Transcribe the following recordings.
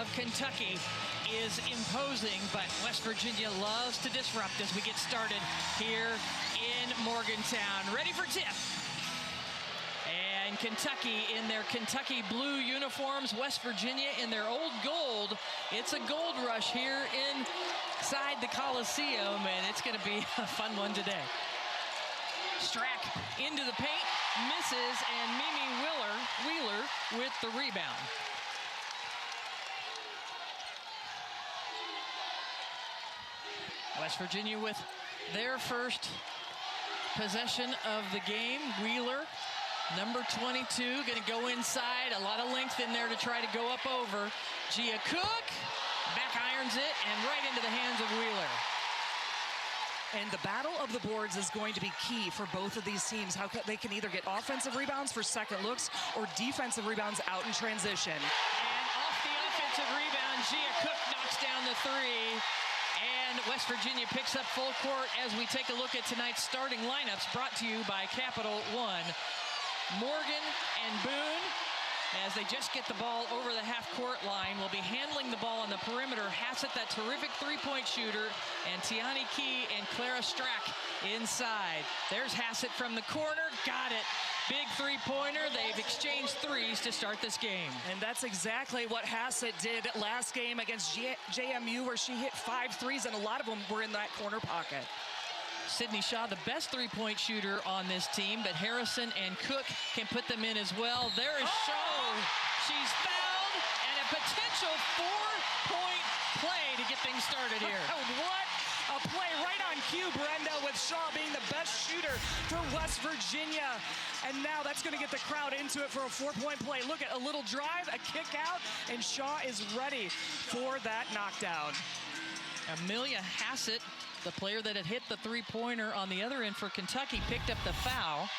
of Kentucky is imposing, but West Virginia loves to disrupt as we get started here in Morgantown. Ready for tip. And Kentucky in their Kentucky blue uniforms, West Virginia in their old gold. It's a gold rush here inside the Coliseum, and it's going to be a fun one today. Strack into the paint, misses, and Mimi Wheeler with the rebound. West Virginia with their first possession of the game. Wheeler, number 22, going to go inside. A lot of length in there to try to go up over. Gia Cook back irons it and right into the hands of Wheeler. And the battle of the boards is going to be key for both of these teams. How they can either get offensive rebounds for second looks or defensive rebounds out in transition. And off the offensive rebound, Gia Cook knocks down the three. And West Virginia picks up full court as we take a look at tonight's starting lineups, brought to you by Capital One. Morgan and Boone, as they just get the ball over the half-court line, will be handling the ball on the perimeter. Hassett, that terrific three-point shooter, and Tiani Key and Clara Strack inside. There's Hassett from the corner, got it. Big three-pointer. They've exchanged threes to start this game. And that's exactly what Hassett did last game against JMU, where she hit 5 threes, and a lot of them were in that corner pocket. Sydney Shaw, the best three-point shooter on this team, but Harrison and Cook can put them in as well. There is Shaw. She's fouled, and a potential 4-point play to get things started here. What a play right on cue, Brenda, with Shaw being the best shooter for West Virginia. And now that's going to get the crowd into it for a 4-point play. Look at a little drive, a kick out, and Shaw is ready for that knockdown. Amelia Hassett, the player that had hit the three-pointer on the other end for Kentucky, picked up the foul.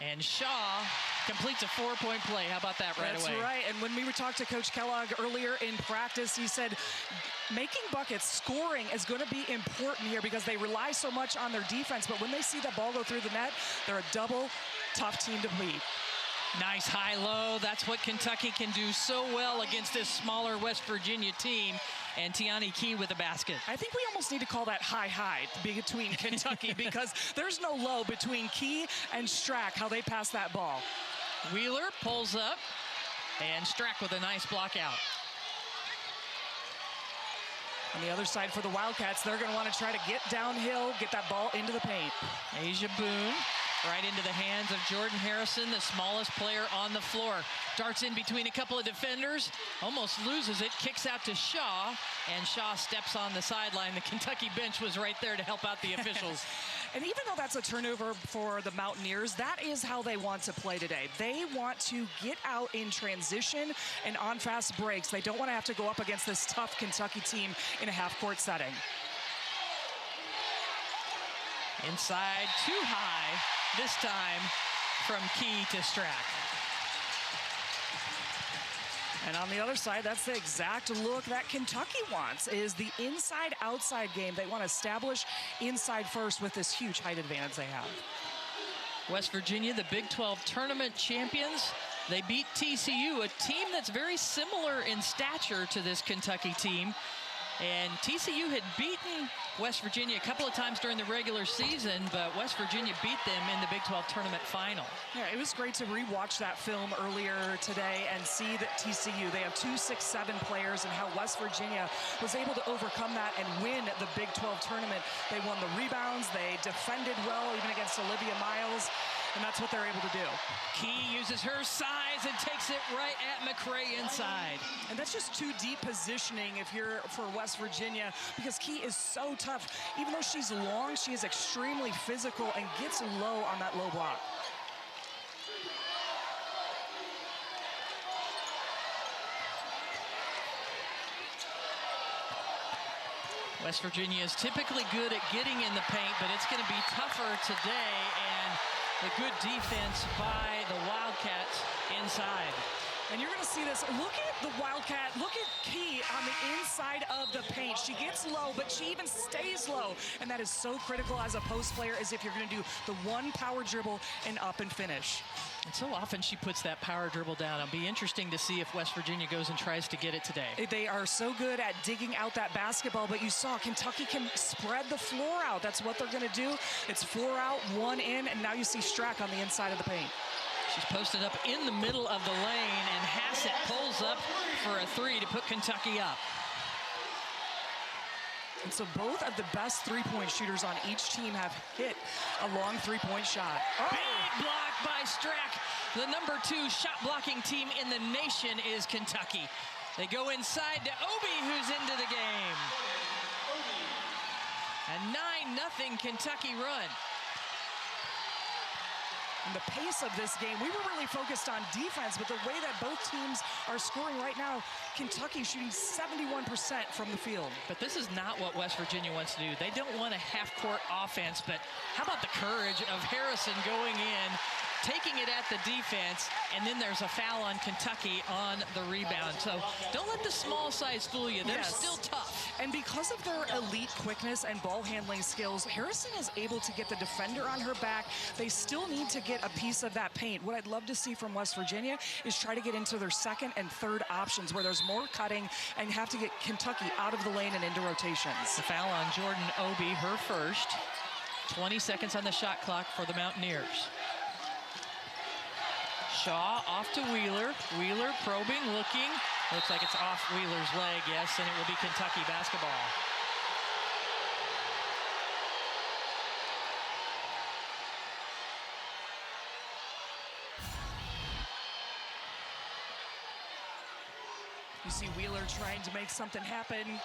And Shaw completes a 4-point play. How about that right away? That's right. And when we were talking to Coach Kellogg earlier in practice, he said making buckets, scoring is going to be important here because they rely so much on their defense. But when they see that ball go through the net, they're a double tough team to beat. Nice high-low. That's what Kentucky can do so well against this smaller West Virginia team. And Tiani Key with the basket. I think we almost need to call that high between Kentucky because there's no low between Key and Strack, how they pass that ball. Wheeler pulls up, and Strack with a nice block out. On the other side for the Wildcats, they're going to want to try to get downhill, get that ball into the paint. Asia Boone. Right into the hands of Jordan Harrison, the smallest player on the floor. Darts in between a couple of defenders, almost loses it, kicks out to Shaw, and Shaw steps on the sideline. The Kentucky bench was right there to help out the officials. And even though that's a turnover for the Mountaineers, that is how they want to play today. They want to get out in transition and on fast breaks. They don't want to have to go up against this tough Kentucky team in a half-court setting. Inside, too high, this time from Key to Strack. And on the other side, that's the exact look that Kentucky wants, is the inside-outside game. They want to establish inside first with this huge height advantage they have. West Virginia, the Big 12 tournament champions. They beat TCU, a team that's very similar in stature to this Kentucky team. And TCU had beaten West Virginia a couple of times during the regular season, but West Virginia beat them in the Big 12 tournament final. Yeah, it was great to rewatch that film earlier today and see that TCU, they have 2 6'7" players, and how West Virginia was able to overcome that and win the Big 12 tournament. They won the rebounds, they defended well, even against Olivia Miles, and that's what they're able to do. Key uses her size and takes it right at McRae inside. And that's just too deep positioning if you're for West Virginia, because Key is so tough. Even though she's long, she is extremely physical and gets low on that low block. West Virginia is typically good at getting in the paint, but it's going to be tougher today, and the good defense by the Wildcats inside. And you're going to see this. Look at the Wildcat. Look at Key on the inside of the paint. She gets low, but she even stays low. And that is so critical as a post player, as if you're going to do the one power dribble and up and finish. And so often she puts that power dribble down. It'll be interesting to see if West Virginia goes and tries to get it today. They are so good at digging out that basketball, but you saw Kentucky can spread the floor out. That's what they're going to do. It's 4 out, 1 in, and now you see Strack on the inside of the paint. She's posted up in the middle of the lane, and Hassett pulls up for a 3 to put Kentucky up. And so both of the best three-point shooters on each team have hit a long three-point shot. Oh. Big block by Strack. The number 2 shot-blocking team in the nation is Kentucky. They go inside to Obi, who's into the game. A 9-0 Kentucky run. In the pace of this game, we were really focused on defense, but the way that both teams are scoring right now, Kentucky shooting 71% from the field. But this is not what West Virginia wants to do. They don't want a half-court offense, but how about the courage of Harrison going in, taking it at the defense, and then there's a foul on Kentucky on the rebound. So don't let the small size fool you. They're still tough. And because of their elite quickness and ball handling skills, Harrison is able to get the defender on her back. They still need to get a piece of that paint. What I'd love to see from West Virginia is try to get into their second and third options where there's more cutting and have to get Kentucky out of the lane and into rotations. The foul on Jordan Obi, her first. 20 seconds on the shot clock for the Mountaineers. Shaw off to Wheeler. Wheeler probing, looking. Looks like it's off Wheeler's leg, yes, and it will be Kentucky basketball. You see Wheeler trying to make something happen.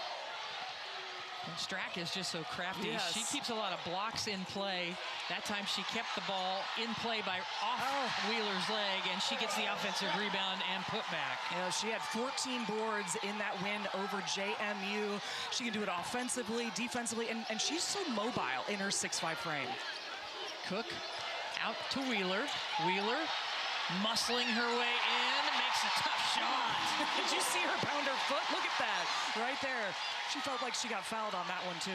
And Strack is just so crafty. Yes. She keeps a lot of blocks in play. That time she kept the ball in play by off Wheeler's leg, and she gets the offensive rebound and put back. Yeah, she had 14 boards in that win over JMU. She can do it offensively, defensively, and she's so mobile in her 6'5" frame. Cook out to Wheeler. Wheeler muscling her way in, makes a tough shot. Did you see her pound her foot? Look at that, right there. She felt like she got fouled on that one too.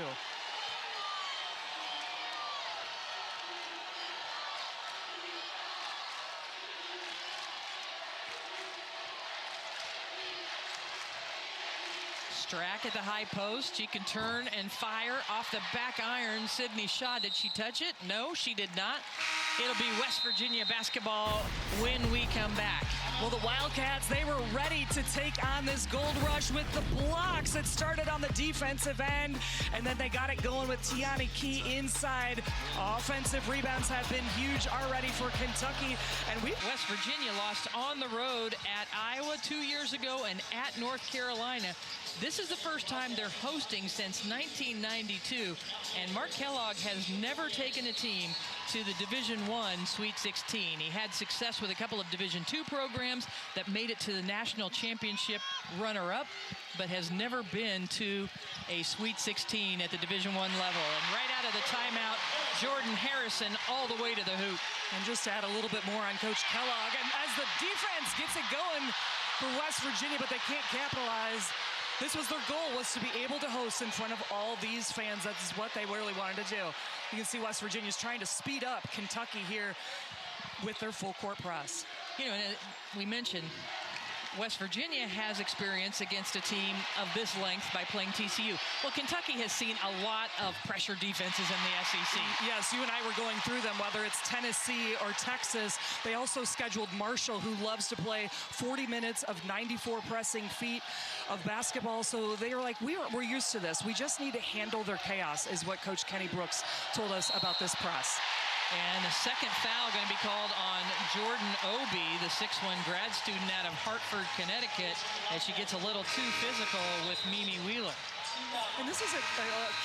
Strack at the high post. She can turn and fire off the back iron. Sydney Shaw, did she touch it? No, she did not. It'll be West Virginia basketball when we come back. Well, the Wildcats, they were ready to take on this gold rush with the blocks. It started on the defensive end, and then they got it going with Tiani Key inside. Offensive rebounds have been huge already for Kentucky. And West Virginia lost on the road at Iowa 2 years ago and at North Carolina. This is the first time they're hosting since 1992, and Mark Kellogg has never taken a team to the Division I Sweet 16. He had success with a couple of Division II programs that made it to the national championship runner-up, but has never been to a Sweet 16 at the Division I level. And right out of the timeout, Jordan Harrison all the way to the hoop. And just to add a little bit more on Coach Kellogg, and as the defense gets it going for West Virginia, but they can't capitalize. This was their goal, was to be able to host in front of all these fans. That's what they really wanted to do. You can see West Virginia's trying to speed up Kentucky here with their full court press. You know, and we mentioned West Virginia has experience against a team of this length by playing TCU. Well, Kentucky has seen a lot of pressure defenses in the SEC. Yes, you and I were going through them, whether it's Tennessee or Texas. They also scheduled Marshall, who loves to play 40 minutes of 94 pressing feet of basketball. So they were like, we're used to this. We just need to handle their chaos, is what Coach Kenny Brooks told us about this press. And the second foul going to be called on Jordan Obi, the 6'1" grad student out of Hartford, Connecticut, as she gets a little too physical with Mimi Wheeler. And this is a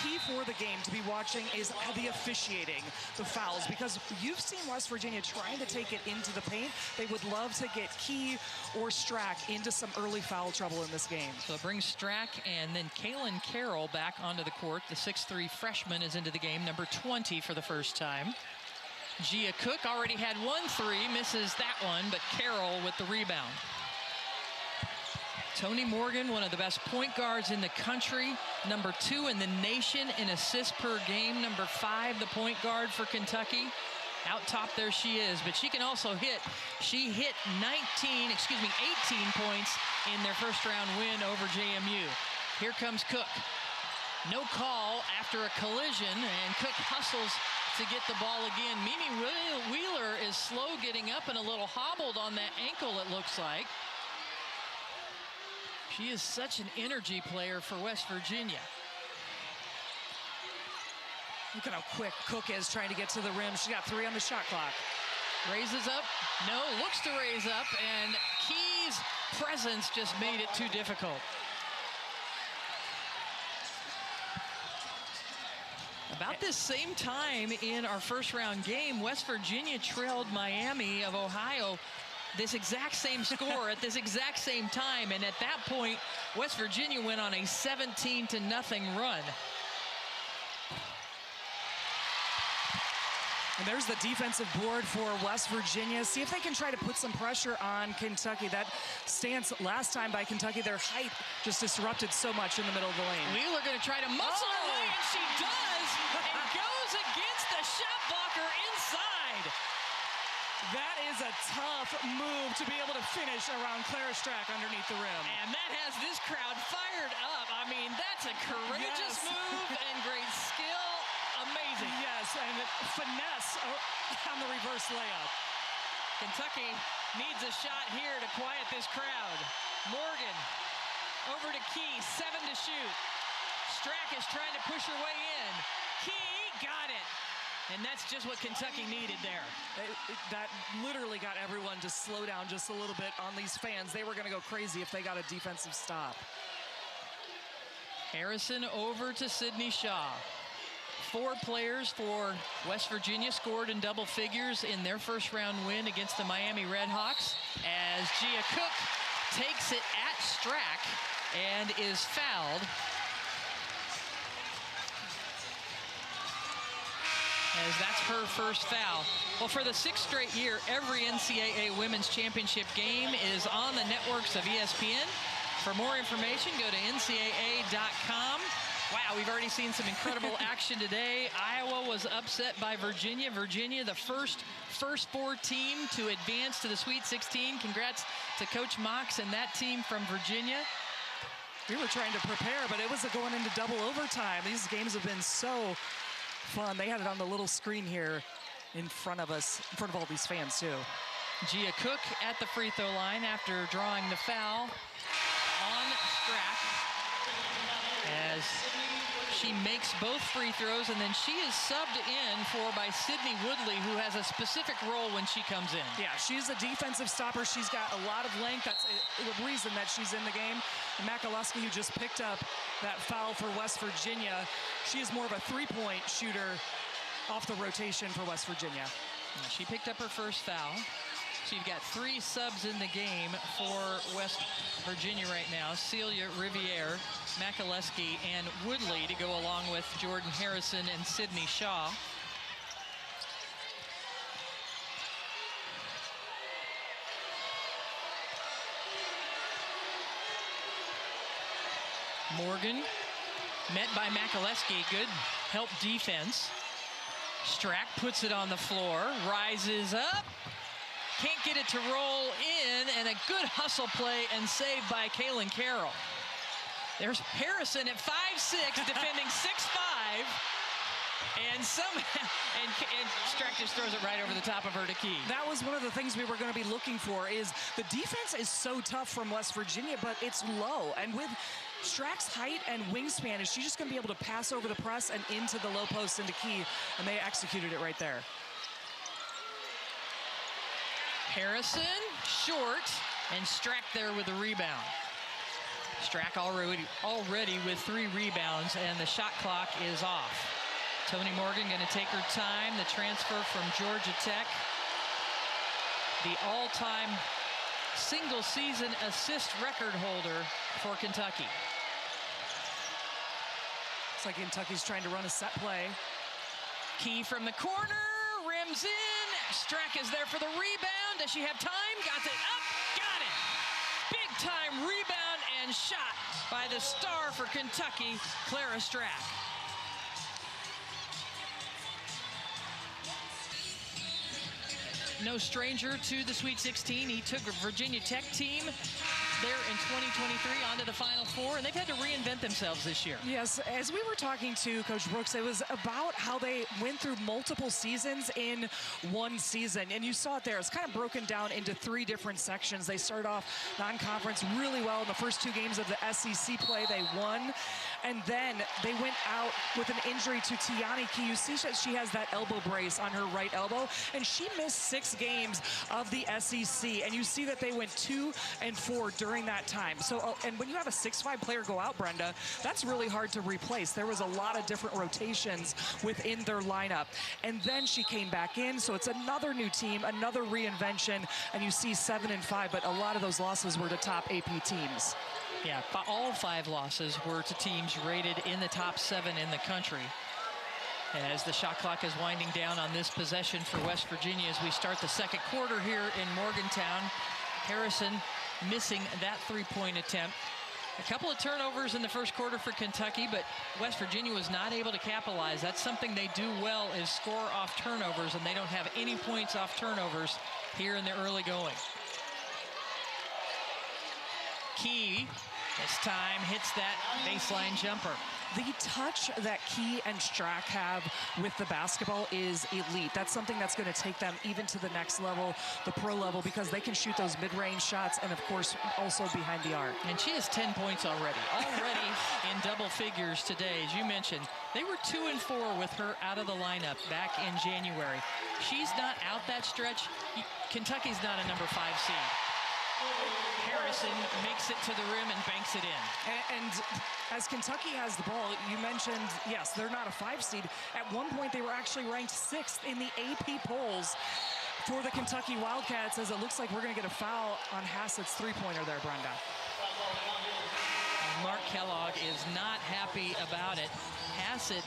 key for the game to be watching, is the officiating, the fouls, because you've seen West Virginia trying to take it into the paint. They would love to get Key or Strack into some early foul trouble in this game. So it brings Strack and then Kaylin Carroll back onto the court. The 6'3" freshman is into the game, number 20 for the first time. Gia Cook already had 1 3, misses that one, but Carroll with the rebound. Toni Morgan, one of the best point guards in the country, number 2 in the nation in assists per game, number 5, the point guard for Kentucky. Out top there she is, but she can also hit. She hit 18 points in their first round win over JMU. Here comes Cook. No call after a collision, and Cook hustles to get the ball again. Mimi Wheeler is slow getting up and a little hobbled on that ankle, it looks like. She is such an energy player for West Virginia. Look at how quick Cook is trying to get to the rim. She got 3 on the shot clock. Raises up. No, looks to raise up, and Key's presence just made it too difficult. About this same time in our first round game, West Virginia trailed Miami of Ohio this exact same score at this exact same time, and at that point West Virginia went on a 17-0 run. And there's the defensive board for West Virginia. See if they can try to put some pressure on Kentucky. That stance last time by Kentucky, their height just disrupted so much in the middle of the lane. Wheeler going to try to muscle her way, and she does, and goes against the shot blocker inside. That is a tough move to be able to finish around Clara Strack underneath the rim. And that has this crowd fired up. I mean, that's a courageous move and great skill. Amazing. Yes, and finesse on the reverse layup. Kentucky needs a shot here to quiet this crowd. Morgan over to Key, 7 to shoot. Strack is trying to push her way in. Key got it. And that's just what Kentucky needed there. That literally got everyone to slow down just a little bit on these fans. They were going to go crazy if they got a defensive stop. Harrison over to Sydney Shaw. 4 players for West Virginia scored in double figures in their first round win against the Miami Redhawks, as Gia Cook takes it at Strack and is fouled. As that's her first foul. Well, for the 6th straight year, every NCAA Women's Championship game is on the networks of ESPN. For more information, go to ncaa.com. Wow, we've already seen some incredible action today. Iowa was upset by Virginia. Virginia, the first 4 team to advance to the Sweet 16. Congrats to Coach Mox and that team from Virginia. We were trying to prepare, but it was going into double overtime. These games have been so fun. They had it on the little screen here in front of us, in front of all these fans too. Gia Cook at the free throw line after drawing the foul on Strack, as she makes both free throws, and then she is subbed in by Sydney Woodley, who has a specific role when she comes in. Yeah, she's a defensive stopper. She's got a lot of length. That's the reason that she's in the game. And Makaluski, who just picked up that foul for West Virginia, she is more of a three-point shooter off the rotation for West Virginia. Yeah, she picked up her first foul. So you've got 3 subs in the game for West Virginia right now. Celia Riviere, Makaluski, and Woodley to go along with Jordan Harrison and Sydney Shaw. Morgan met by Makaluski. Good help defense. Strack puts it on the floor, rises up. Can't get it to roll in, and a good hustle play and save by Kaylin Carroll. There's Harrison at 5'6", defending 6'5", and somehow, and Strack just throws it right over the top of her to Key. That was one of the things we were going to be looking for. Is the defense is so tough from West Virginia, but it's low, and with Strack's height and wingspan, is she just going to be able to pass over the press and into the low post into Key, and they executed it right there. Harrison, short, and Strack there with the rebound. Strack already with 3 rebounds, and the shot clock is off. Toni Morgan going to take her time. The transfer from Georgia Tech. The all-time single-season assist record holder for Kentucky. Looks like Kentucky's trying to run a set play. Key from the corner, rims in. Strack is there for the rebound. Does she have time? Got it up, got it. Big time rebound and shot by the star for Kentucky, Clara Strack. No stranger to the Sweet 16. He took a Virginia Tech team there in 2023 onto the Final Four, and they've had to reinvent themselves this year. Yes, as we were talking to Coach Brooks, it was about how they went through multiple seasons in one season, and you saw it there. It's kind of broken down into 3 different sections. They started off non-conference really well in the first 2 games of the SEC play. They won, and then they went out with an injury to Tiani Key. You see that she has that elbow brace on her right elbow, and she missed 6 games of the SEC, and you see that they went 2-4 during that time. So, and when you have a 6'5" player go out, Brenda, that's really hard to replace. There was a lot of different rotations within their lineup. And then she came back in, so it's another new team, another reinvention, and you see 7-5, but a lot of those losses were to top AP teams. Yeah, all 5 losses were to teams rated in the top 7 in the country. As the shot clock is winding down on this possession for West Virginia as we start the second quarter here in Morgantown. Harrison missing that 3-point attempt. A couple of turnovers in the first quarter for Kentucky, but West Virginia was not able to capitalize. That's something they do well, is score off turnovers, and they don't have any points off turnovers here in the early going. Key this time hits that baseline jumper. The touch that Key and Strack have with the basketball is elite. That's something that's going to take them even to the next level, the pro level, because they can shoot those mid-range shots and, of course, also behind the arc. And she has 10 points already in double figures today. As you mentioned, they were 2-4 with her out of the lineup back in January. She's not out that stretch. Kentucky's not a number 5 seed. Harrison makes it to the rim and banks it in. And as Kentucky has the ball, you mentioned, yes, they're not a 5 seed. At one point, they were actually ranked 6th in the AP polls for the Kentucky Wildcats, as it looks like we're going to get a foul on Hassett's 3-pointer there, Brenda. Mark Kellogg is not happy about it. Hassett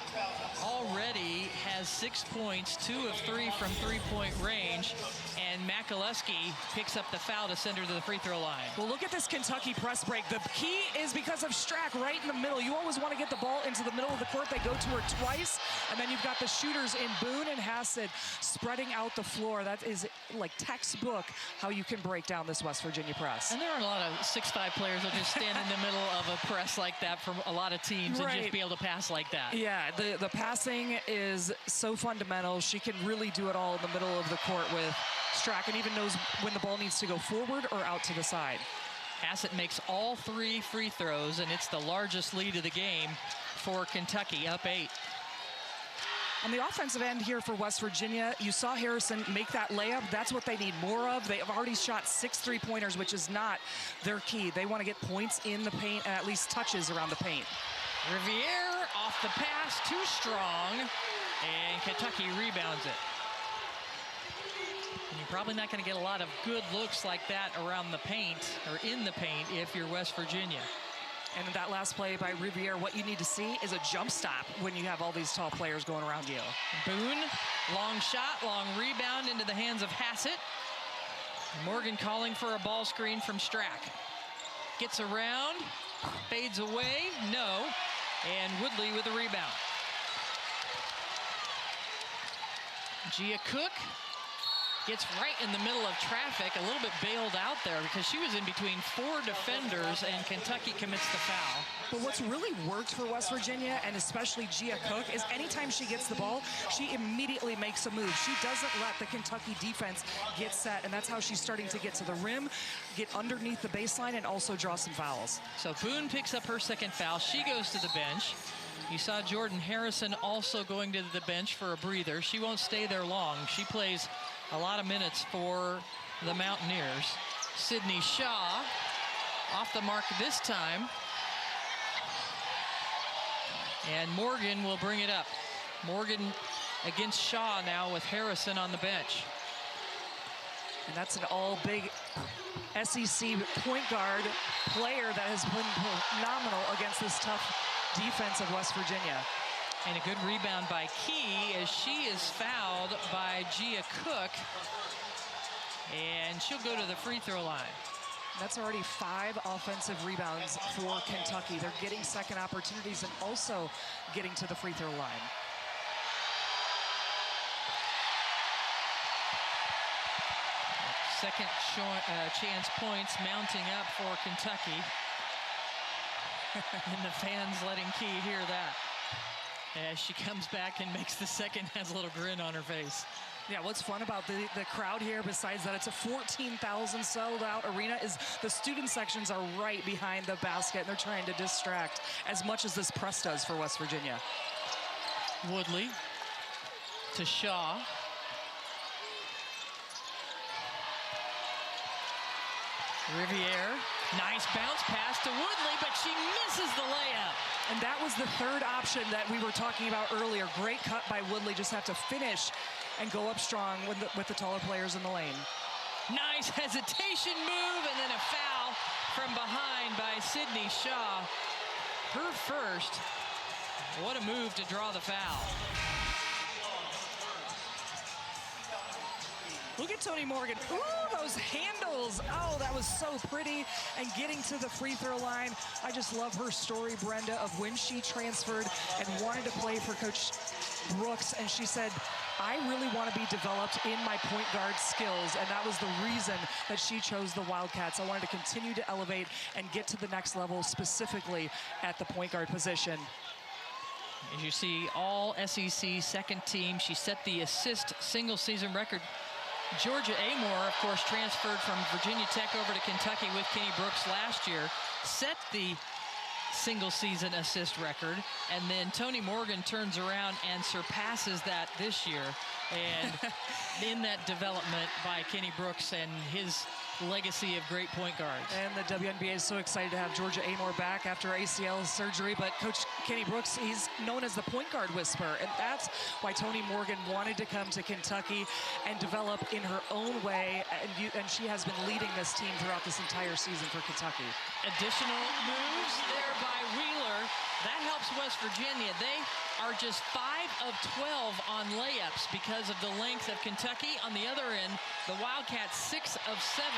already has 6 points, 2 of 3 from 3-point range, and McAleskey picks up the foul to send her to the free throw line. Well, look at this Kentucky press break. The key is because of Strack right in the middle. You always want to get the ball into the middle of the court. They go to her twice, and then you've got the shooters in Boone and Hassett spreading out the floor. That is like textbook how you can break down this West Virginia press. And there are a lot of 6'5" players that just stand in the middle of a press like that from a lot of teams and just be able to pass like that. Yeah, the passing is so fundamental. She can really do it all in the middle of the court with Strack, and even knows when the ball needs to go forward or out to the side. Hassett makes all 3 free throws, and it's the largest lead of the game for Kentucky, up 8. On the offensive end here for West Virginia, you saw Harrison make that layup. That's what they need more of. They have already shot 6 3-pointers, which is not their key. They want to get points in the paint and at least touches around the paint. Riviere off the pass, too strong, and Kentucky rebounds it. And you're probably not going to get a lot of good looks like that around the paint or in the paint if you're West Virginia. And in that last play by Riviere, what you need to see is a jump stop when you have all these tall players going around you. Boone, long shot, long rebound into the hands of Hassett. Morgan calling for a ball screen from Strack. Gets around, fades away, no, and Woodley with the rebound. Gia Cook gets right in the middle of traffic, a little bit bailed out there because she was in between 4 defenders, and Kentucky commits the foul. But what's really worked for West Virginia, and especially Gia Cook, is anytime she gets the ball, she immediately makes a move. She doesn't let the Kentucky defense get set, and that's how she's starting to get to the rim, get underneath the baseline, and also draw some fouls. So Boone picks up her second foul. She goes to the bench. You saw Jordan Harrison also going to the bench for a breather. She won't stay there long. She plays a lot of minutes for the Mountaineers. Sydney Shaw off the mark this time. And Morgan will bring it up. Morgan against Shaw now with Harrison on the bench. And that's an all-big SEC point guard player that has been phenomenal against this tough defense of West Virginia. And a good rebound by Key as she is fouled by Gia Cook. And she'll go to the free throw line. That's already 5 offensive rebounds for Kentucky. They're getting second opportunities and also getting to the free throw line. Second chance points mounting up for Kentucky. And the fans letting Key hear that. As she comes back and makes the second, has a little grin on her face. Yeah, what's fun about the crowd here, besides that it's a 14,000 sold out arena, is the student sections are right behind the basket, and they're trying to distract as much as this press does for West Virginia. Woodley to Shaw. Riviere, nice bounce pass to Woodley, but she misses the layup. And that was the third option that we were talking about earlier. Great cut by Woodley, just have to finish and go up strong with the taller players in the lane. Nice hesitation move, and then a foul from behind by Sydney Shaw. Her first. What a move to draw the foul. Look at Toni Morgan. Ooh, those handles. Oh, that was so pretty. And getting to the free throw line. I just love her story, Brenda, of when she transferred and wanted to play for Coach Brooks. And she said, I really want to be developed in my point guard skills. And that was the reason that she chose the Wildcats. I wanted to continue to elevate and get to the next level, specifically at the point guard position. As you see, all SEC second team. She set the assist single season record. Georgia Amore, of course, transferred from Virginia Tech over to Kentucky with Kenny Brooks last year, set the single-season assist record, and then Toni Morgan turns around and surpasses that this year. And in that development by Kenny Brooks and his legacy of great point guards. And the WNBA is so excited to have Georgia Amore back after ACL surgery. But Coach Kenny Brooks, he's known as the point guard whisperer. And that's why Toni Morgan wanted to come to Kentucky and develop in her own way. And she has been leading this team throughout this entire season for Kentucky. Additional moves there by Wheeler. That helps West Virginia. They are just 5 of 12 on layups because of the length of Kentucky. On the other end, the Wildcats 6 of 7.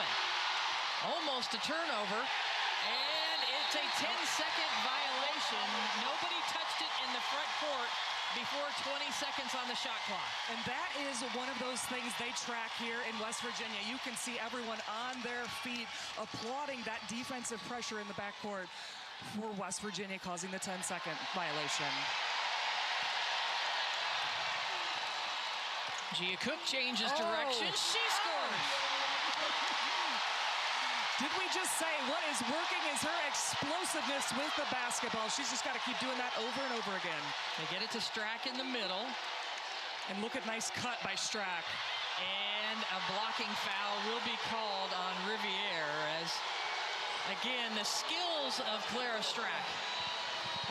Almost a turnover, and it's a 10-second violation. Nobody touched it in the front court before 20 seconds on the shot clock. And that is one of those things they track here in West Virginia. You can see everyone on their feet applauding that defensive pressure in the backcourt for West Virginia, causing the 10-second violation. Gia Cook changes direction. She scores. Did we just say what is working is her explosiveness with the basketball? She's just got to keep doing that over and over again. They get it to Strack in the middle. And look at nice cut by Strack. And a blocking foul will be called on Riviere as, again, the skills of Clara Strack.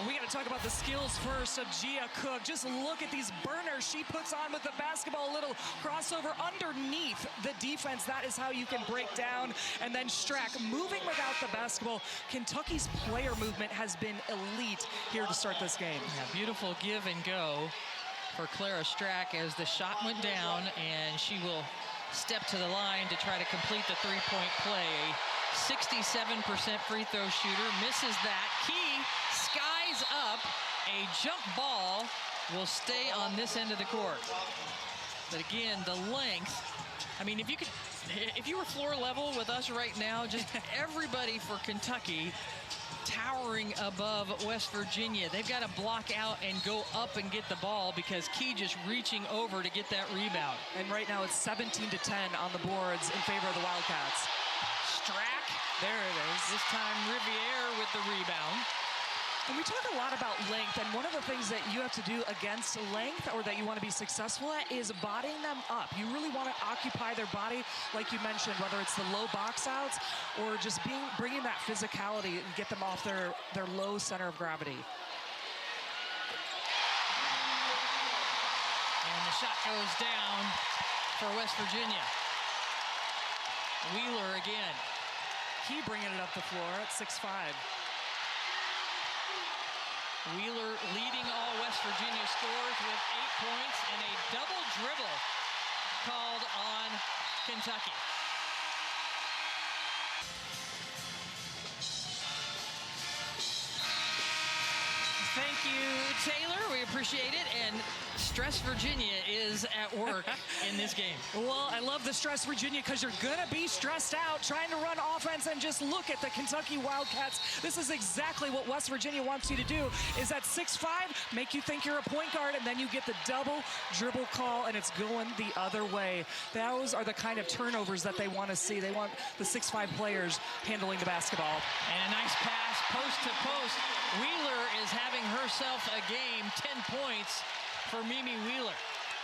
We got to talk about the skills first of Gia Cook. Just look at these burners she puts on with the basketball. A little crossover underneath the defense. That is how you can break down. And then Strack moving without the basketball. Kentucky's player movement has been elite here to start this game. Yeah, beautiful give and go for Clara Strack as the shot went down, and she will step to the line to try to complete the three-point play. 67% free throw shooter, misses that. Key skies up. A jump ball will stay on this end of the court. But again, the length. I mean, if you were floor level with us right now, just everybody for Kentucky towering above West Virginia. They've got to block out and go up and get the ball because Key just reaching over to get that rebound. And right now it's 17-10 on the boards in favor of the Wildcats. Strack, there it is. This time Riviere with the rebound. And we talk a lot about length, and one of the things that you have to do against length, or that you want to be successful at, is bodying them up. You really want to occupy their body, like you mentioned, whether it's the low box outs or just bringing that physicality and get them off their low center of gravity. And the shot goes down for West Virginia. Wheeler again. He bringing it up the floor at 6'5". Wheeler leading all West Virginia scores with 8 points and a double dribble called on Kentucky. Thank you, Taylor. We appreciate it. And Stress Virginia is at work in this game. Well, I love the Stress Virginia because you're going to be stressed out trying to run offense, and just look at the Kentucky Wildcats. This is exactly what West Virginia wants you to do, is at 6'5", make you think you're a point guard, and then you get the double dribble call, and it's going the other way. Those are the kind of turnovers that they want to see. They want the 6'5" players handling the basketball. And a nice pass, post to post. Wheeler is having herself a game, 10 points for Mimi Wheeler.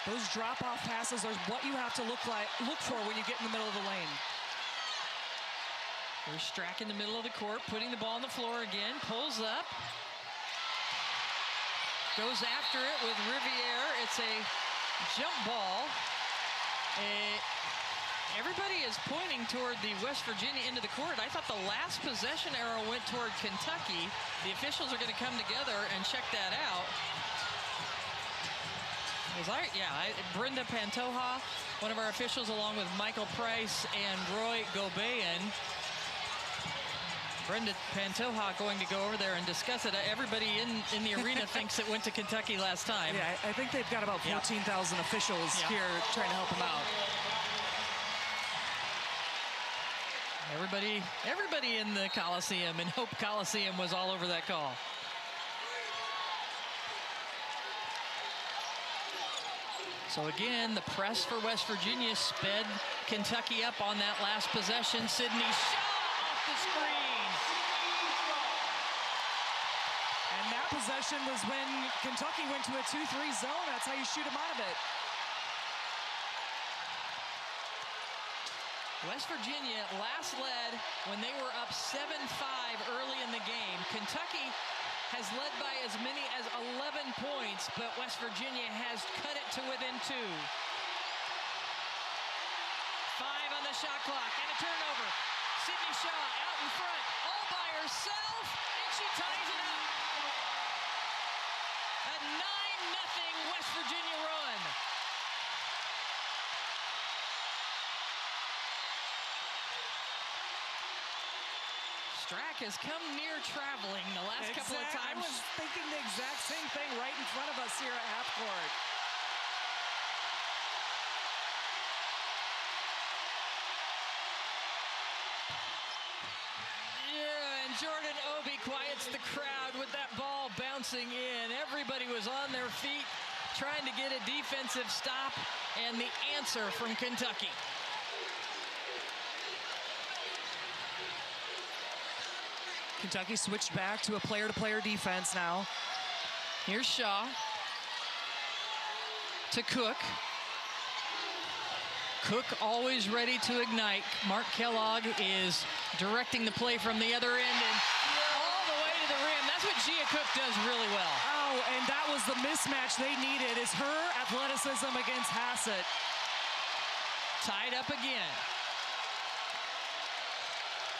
Those drop-off passes are what you have to look for when you get in the middle of the lane. There's Strack in the middle of the court, putting the ball on the floor again, pulls up, goes after it with Riviere. It's a jump ball. Everybody is pointing toward the West Virginia end of the court. I thought the last possession arrow went toward Kentucky. The officials are going to come together and check that out. Brenda Pantoja, one of our officials, along with Michael Price and Roy Gobayan. Brenda Pantoja going to go over there and discuss it. Everybody in the arena thinks it went to Kentucky last time. Yeah, I think they've got about 14,000 officials here trying to help them out. Everybody in the Coliseum, and Hope Coliseum, was all over that call. So again, the press for West Virginia sped Kentucky up on that last possession. Sydney Shaw off the screen. And that possession was when Kentucky went to a 2-3 zone. That's how you shoot them out of it. West Virginia last led when they were up 7-5 early in the game. Kentucky has led by as many as 11 points, but West Virginia has cut it to within 2. 5 on the shot clock, and a turnover. Sydney Shaw out in front, all by herself, and she ties it up. A 9-0 West Virginia run. Strack has come near traveling the last couple of times. I was thinking the exact same thing right in front of us here at half court. Yeah, and Jordan Obi quiets the crowd with that ball bouncing in. Everybody was on their feet trying to get a defensive stop, and the answer from Kentucky. Kentucky switched back to a player-to-player defense now. Here's Shaw to Cook. Cook always ready to ignite. Mark Kellogg is directing the play from the other end and all the way to the rim. That's what Gia Cook does really well. Oh, and that was the mismatch they needed, is her athleticism against Hassett. Tied up again.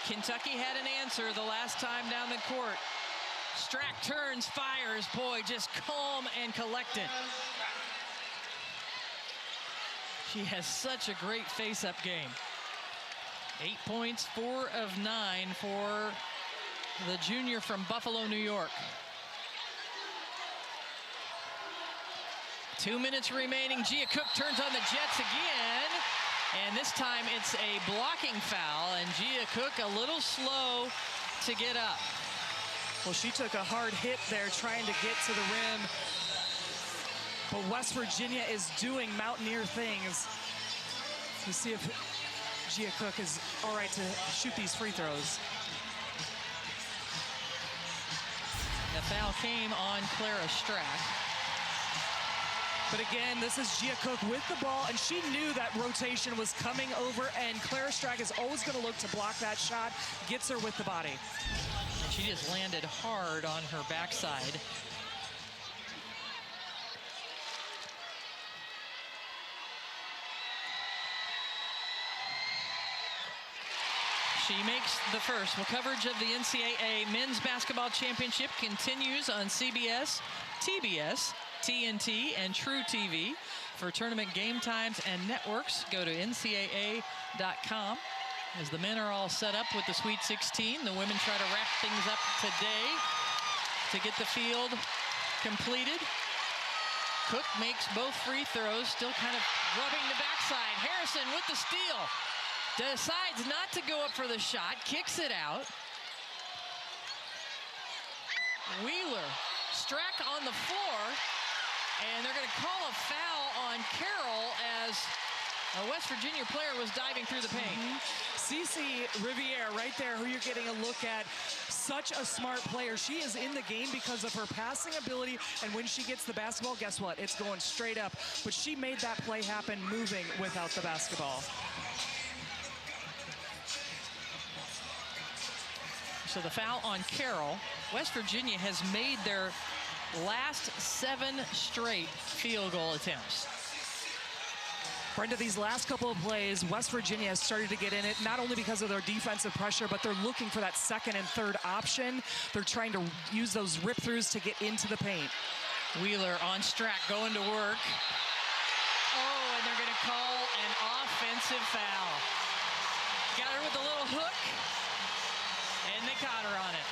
Kentucky had an answer the last time down the court. Strack turns, fires. Boy, just calm and collected. She has such a great face-up game. 8 points, 4 of 9 for the junior from Buffalo, New York. 2 minutes remaining. Gia Cook turns on the Jets again. And this time it's a blocking foul, and Gia Cook a little slow to get up. Well, she took a hard hit there trying to get to the rim. But West Virginia is doing Mountaineer things. Let's see if Gia Cook is all right to shoot these free throws. The foul came on Clara Strack. But again, this is Gia Cook with the ball, and she knew that rotation was coming over, and Clara Strack is always going to look to block that shot, gets her with the body. And she just landed hard on her backside. She makes the first. Well, coverage of the NCAA Men's Basketball Championship continues on CBS, TBS, TNT, and True TV. For tournament game times and networks, go to ncaa.com. As the men are all set up with the Sweet 16, the women try to wrap things up today to get the field completed. Cook makes both free throws, still kind of rubbing the backside. Harrison with the steal. Decides not to go up for the shot, kicks it out. Wheeler, Strack on the floor, and they're going to call a foul on Carroll as a West Virginia player was diving through the paint. Cece Riviere right there, who you're getting a look at. Such a smart player. She is in the game because of her passing ability, and when she gets the basketball, guess what? It's going straight up. But she made that play happen moving without the basketball. So the foul on Carroll. West Virginia has made their last 7 straight field goal attempts. Brenda, these last couple of plays, West Virginia has started to get in it, not only because of their defensive pressure, but they're looking for that second and third option. They're trying to use those rip-throughs to get into the paint. Wheeler on Strack going to work. Oh, and they're going to call an offensive foul. Got her with a little hook, and they caught her on it.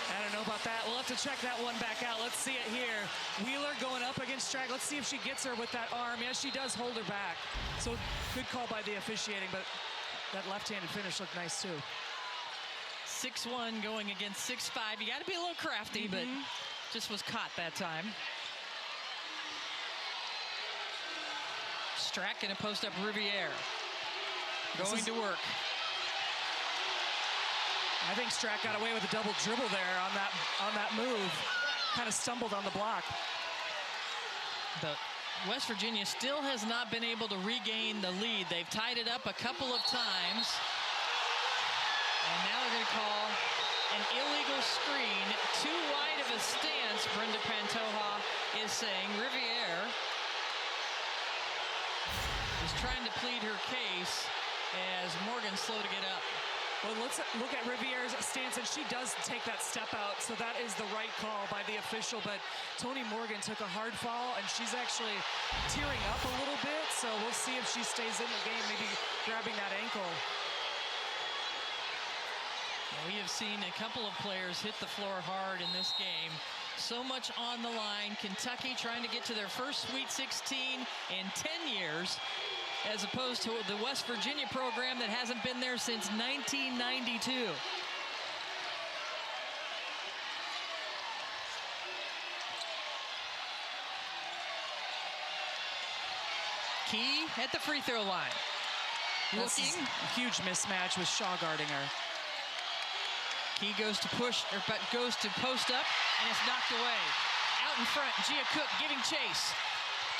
I don't know about that. We'll have to check that one back out. Let's see it here. Wheeler going up against Strack. Let's see if she gets her with that arm. Yes, she does hold her back. So good call by the officiating, but that left-handed finish looked nice too. 6'1" going against 6'5". You got to be a little crafty, but just was caught that time. Strack going to post up Riviere. Going to work. I think Strack got away with a double dribble there on that move. Kind of stumbled on the block. But West Virginia still has not been able to regain the lead. They've tied it up a couple of times. And now they're going to call an illegal screen. Too wide of a stance, Brenda Pantoja is saying. Riviere is trying to plead her case as Morgan's slow to get up. Well, let's look at Riviere's stance, and she does take that step out, so that is the right call by the official. But Toni Morgan took a hard fall, and she's actually tearing up a little bit, so we'll see if she stays in the game, maybe grabbing that ankle. We have seen a couple of players hit the floor hard in this game. So much on the line. Kentucky trying to get to their first Sweet 16 in 10 years. As opposed to the West Virginia program that hasn't been there since 1992. Key at the free throw line. Looking. A huge mismatch with Shaw guarding her. Key goes to post up, and it's knocked away. Out in front, Gia Cook giving chase.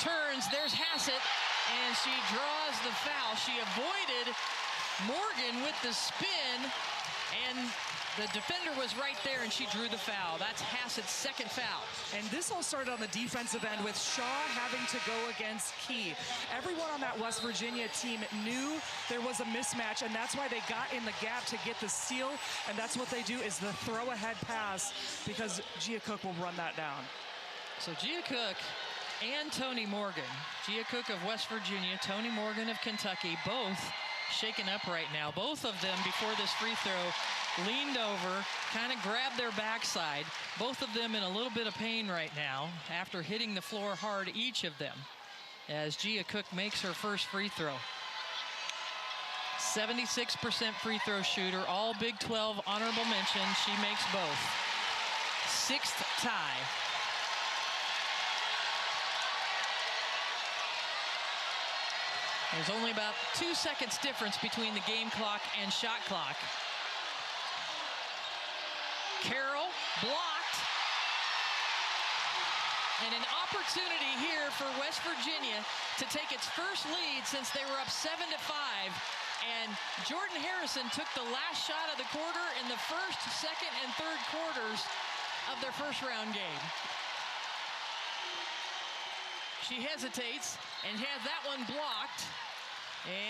Turns, there's Hassett. And she draws the foul. She avoided Morgan with the spin, and the defender was right there, and she drew the foul. That's Hassett's second foul. And this all started on the defensive end with Shaw having to go against Key. Everyone on that West Virginia team knew there was a mismatch, and that's why they got in the gap to get the steal, and that's what they do is the throw-ahead pass, because Gia Cook will run that down. So Gia Cook and Toni Morgan. Gia Cook of West Virginia, Toni Morgan of Kentucky, both shaken up right now. Both of them, before this free throw, leaned over, kind of grabbed their backside. Both of them in a little bit of pain right now after hitting the floor hard, each of them, as Gia Cook makes her first free throw. 76% free throw shooter, all Big 12 honorable mention. She makes both. 6th tie. There's only about 2 seconds difference between the game clock and shot clock. Carroll blocked. And an opportunity here for West Virginia to take its first lead since they were up 7-5. And Jordan Harrison took the last shot of the quarter in the first, second, and third quarters of their first round game. She hesitates and has that one blocked.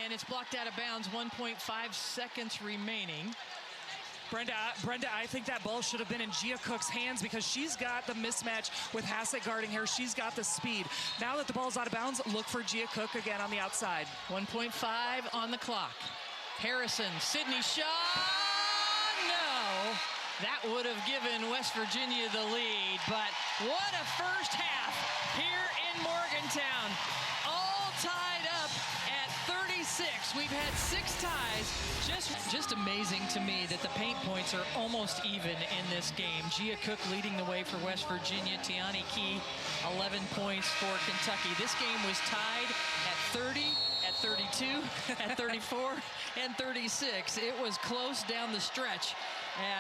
And it's blocked out of bounds, 1.5 seconds remaining. Brenda, I think that ball should have been in Gia Cook's hands because she's got the mismatch with Hassett guarding her. She's got the speed. Now that the ball's out of bounds, look for Gia Cook again on the outside. 1.5 on the clock. Harrison, Sydney Shaw, no. That would have given West Virginia the lead, but what a first half here in Morgantown. All tied up at 36. We've had 6 ties. Just amazing to me that the paint points are almost even in this game. Gia Cook leading the way for West Virginia. Tiani Key, 11 points for Kentucky. This game was tied at 30, at 32, at 34, and 36. It was close down the stretch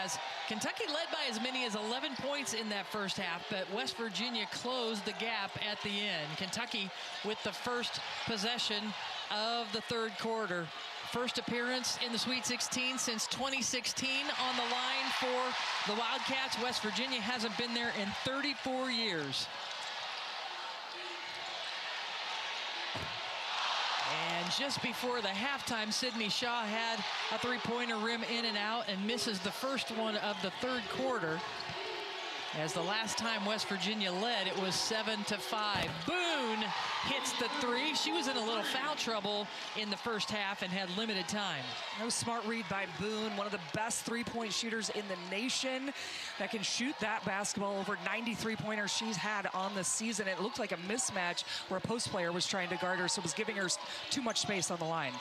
as Kentucky led by as many as 11 points in that first half, but West Virginia closed the gap at the end. Kentucky with the first possession of the third quarter. First appearance in the Sweet 16 since 2016 on the line for the Wildcats. West Virginia hasn't been there in 34 years. And just before the halftime, Sydney Shaw had a three-pointer rim in and out and misses the first one of the third quarter. As the last time West Virginia led, it was 7-5. Boone hits the three. She was in a little foul trouble in the first half and had limited time. No smart read by Boone, one of the best three-point shooters in the nation that can shoot that basketball. Over 90 three-pointers she's had on the season. It looked like a mismatch where a post player was trying to guard her, so it was giving her too much space on the line.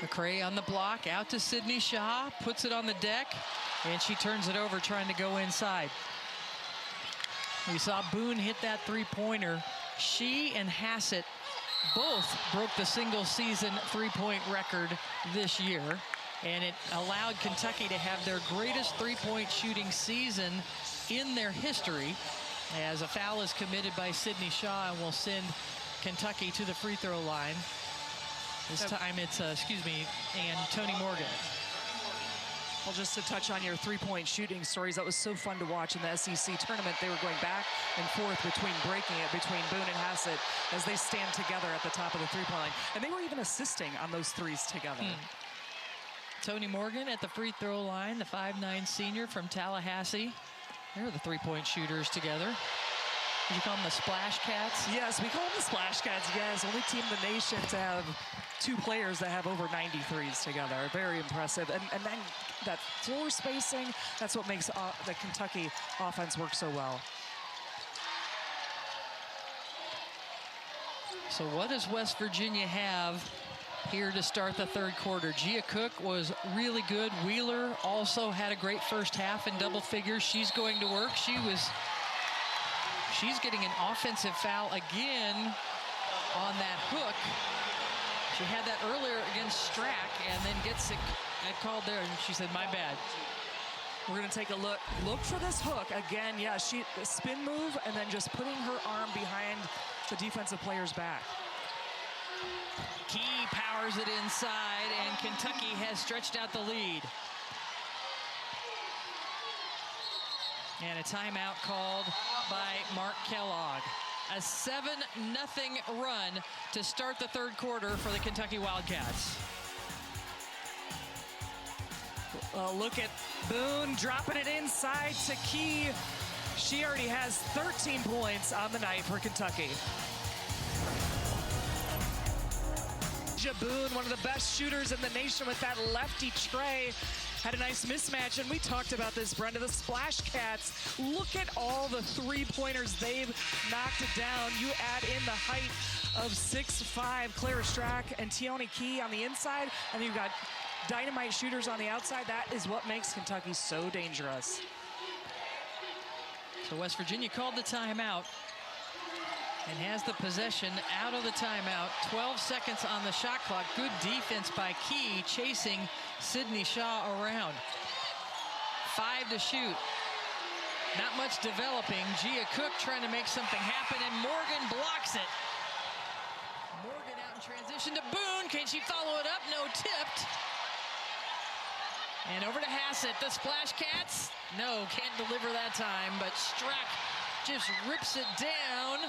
McCray on the block, out to Sydney Shaw, puts it on the deck, and she turns it over trying to go inside. We saw Boone hit that three-pointer. She and Hassett both broke the single-season three-point record this year, and it allowed Kentucky to have their greatest three-point shooting season in their history, as a foul is committed by Sydney Shaw and will send Kentucky to the free throw line. This time it's, and Toni Morgan. Well, just to touch on your three-point shooting stories, that was so fun to watch in the SEC tournament. They were going back and forth between breaking it between Boone and Hassett as they stand together at the top of the three-point line. And they were even assisting on those threes together. Toni Morgan at the free throw line, the 5'9" senior from Tallahassee. They're the three-point shooters together. Did you call them the Splash Cats? Yes, we call them the Splash Cats. Yes, only team in the nation to have 2 players that have over 90 threes together. Very impressive. And then that floor spacing, that's what makes the Kentucky offense work so well. So what does West Virginia have here to start the third quarter? Gia Cook was really good. Wheeler also had a great first half in double figures. She's going to work. She's getting an offensive foul again on that hook. She had that earlier against Strack and then gets it called there, and she said, my bad. We're going to take a look. Look for this hook. Again, yeah, the spin move and then just putting her arm behind the defensive player's back. Key powers it inside, and Kentucky has stretched out the lead. And a timeout called by Mark Kellogg. A 7-0 run to start the third quarter for the Kentucky Wildcats. Look at Boone dropping it inside to Key. She already has 13 points on the night for Kentucky. Boone, one of the best shooters in the nation with that lefty tray. Had a nice mismatch, and we talked about this, Brenda. The Splash Cats, look at all the three-pointers they've knocked it down. You add in the height of 6'5", Clara Strack and Tiani Key on the inside, and you've got dynamite shooters on the outside. That is what makes Kentucky so dangerous. So West Virginia called the timeout and has the possession out of the timeout. 12 seconds on the shot clock. Good defense by Key, chasing Sydney Shaw around. 5 to shoot. Not much developing. Gia Cook trying to make something happen, and Morgan blocks it. Morgan out in transition to Boone. Can she follow it up? No, tipped. And over to Hassett. The Splash Cats. No, can't deliver that time, but Strack just rips it down.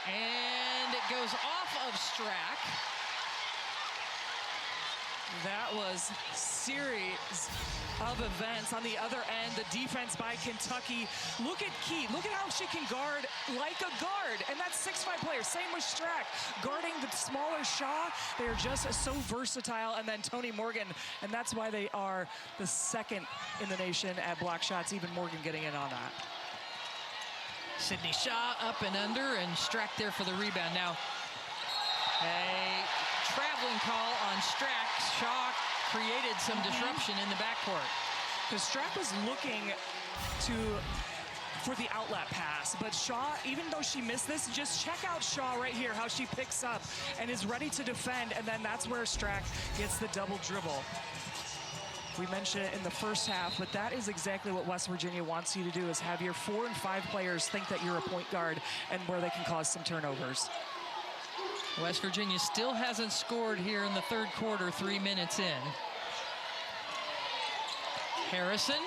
And it goes off of Strack. That was series of events. On the other end, the defense by Kentucky. Look at Key. Look at how she can guard like a guard. And that's 6'5" players. Same with Strack. Guarding the smaller Shaw. They are just so versatile. And then Toni Morgan. And that's why they are the second in the nation at block shots. Even Morgan getting in on that. Sydney Shaw up and under, and Strack there for the rebound. Now, a traveling call on Strack. Shaw created some disruption in the backcourt. Because Strack was looking for the outlet pass, but Shaw, even though she missed this, just check out Shaw right here, how she picks up and is ready to defend, and then that's where Strack gets the double dribble. We mentioned it in the first half, but that is exactly what West Virginia wants you to do, is have your 4 and 5 players think that you're a point guard and where they can cause some turnovers. West Virginia still hasn't scored here in the third quarter, 3 minutes in. Harrison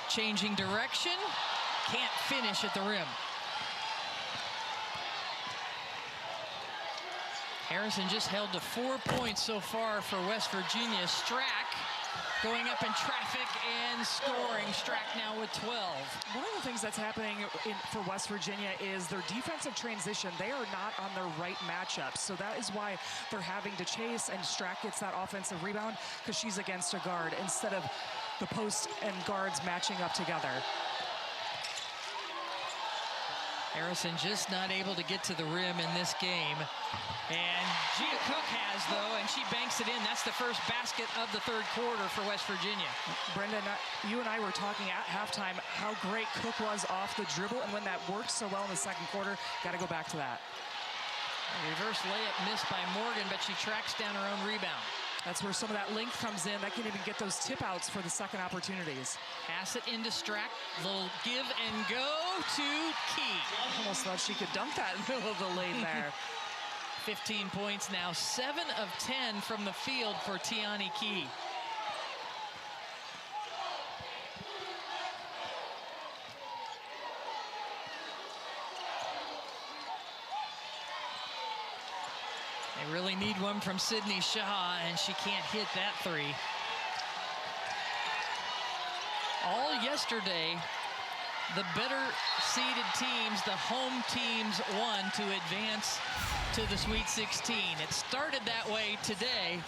changing direction, can't finish at the rim. Harrison just held to 4 points so far for West Virginia. Strack going up in traffic and scoring. Strack now with 12. One of the things that's happening for West Virginia is their defensive transition. They are not on their right matchups, so that is why they're having to chase, and Strack gets that offensive rebound because she's against a guard instead of the post and guards matching up together. Harrison just not able to get to the rim in this game. And Gia Cook has, though, and she banks it in. That's the first basket of the third quarter for West Virginia. Brenda, you and I were talking at halftime how great Cook was off the dribble, and when that worked so well in the second quarter, got to go back to that. A reverse layup missed by Morgan, but she tracks down her own rebound. That's where some of that length comes in. That can even get those tip outs for the second opportunities. Pass it into Strack. Little give and go to Key. Almost thought she could dunk that in the middle of the lane there. 15 points now, 7 of 10 from the field for Tiani Key. They really need one from Sydney Shaw, and she can't hit that three. All yesterday, the better seeded teams, the home teams, won to advance to the Sweet 16. It started that way today,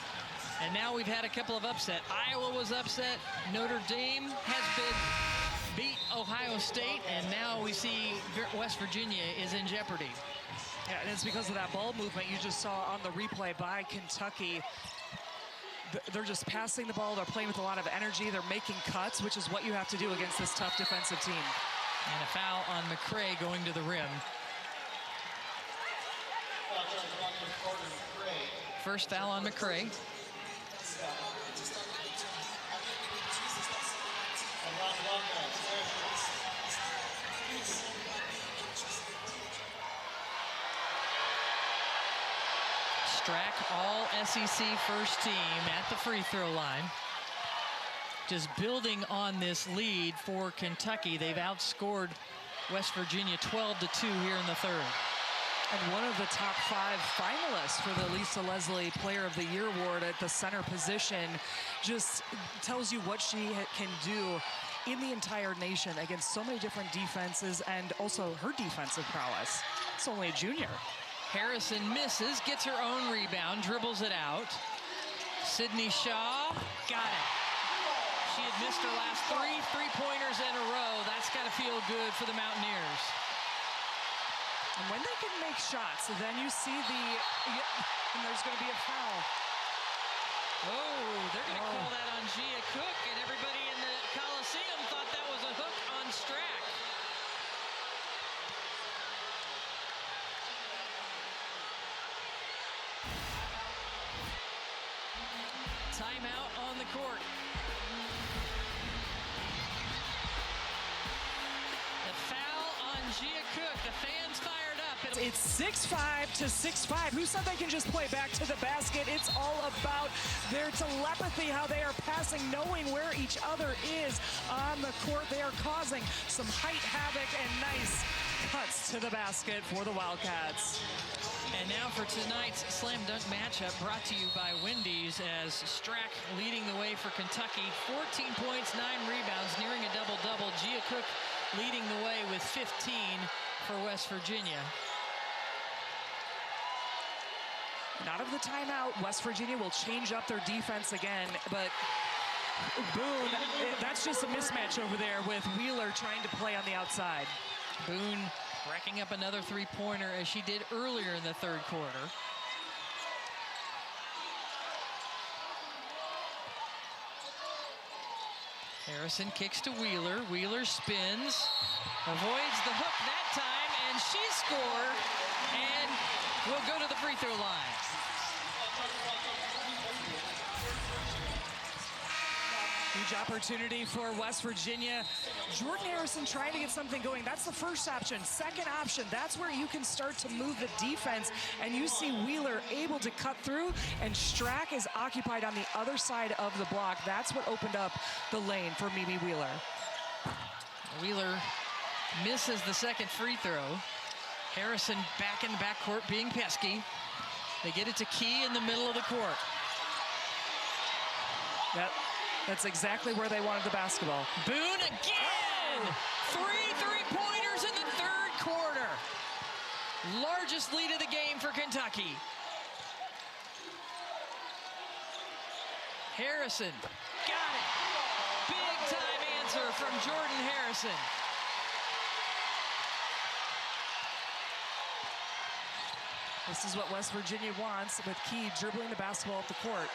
and now we've had a couple of upsets. Iowa was upset. Notre Dame has beat Ohio State, and now we see West Virginia is in jeopardy. Yeah, and it's because of that ball movement you just saw on the replay by Kentucky. They're just passing the ball. They're playing with a lot of energy. They're making cuts, which is what you have to do against this tough defensive team. And a foul on McCray going to the rim. First foul on McCray. Strack, all SEC first team at the free throw line. Just building on this lead for Kentucky. They've outscored West Virginia 12-2 here in the third. And one of the top 5 finalists for the Lisa Leslie Player of the Year award at the center position, just tells you what she can do in the entire nation against so many different defenses, and also her defensive prowess. It's only a junior. Harrison misses, gets her own rebound, dribbles it out. Sydney Shaw, got it. She had missed her last 3 3-pointers in a row. That's got to feel good for the Mountaineers. And when they can make shots, then you see and there's going to be a foul. Oh, they're going to call that on Gia Cook, and everybody in the Coliseum thought that was a hook on Strack. Timeout on the court. The foul on Gia Cook. The fans fired up. It's 6'5" to 6'5". Who said they can just play back to the basket? It's all about their telepathy, how they are passing, knowing where each other is on the court. They are causing some height havoc and nice cuts to the basket for the Wildcats. And now for tonight's slam dunk matchup, brought to you by Wendy's, as Strack leading the way for Kentucky. 14 points, 9 rebounds, nearing a double-double. Gia Cook leading the way with 15 for West Virginia. And out of the timeout, West Virginia will change up their defense again, but Boone, that's just a mismatch over there with Wheeler trying to play on the outside. Boone racking up another three-pointer as she did earlier in the third quarter. Harrison kicks to Wheeler. Wheeler spins, avoids the hook that time, and she scored, and will go to the free throw line. Huge opportunity for West Virginia. Jordan Harrison trying to get something going. That's the first option. Second option, that's where you can start to move the defense. And you see Wheeler able to cut through, and Strack is occupied on the other side of the block. That's what opened up the lane for Mimi Wheeler. Wheeler misses the second free throw. Harrison back in the backcourt being pesky. They get it to Key in the middle of the court. That's exactly where they wanted the basketball. Boone again! Three three-pointers in the third quarter. Largest lead of the game for Kentucky. Harrison got it. Big time answer from Jordan Harrison. This is what West Virginia wants, with Key dribbling the basketball up the court.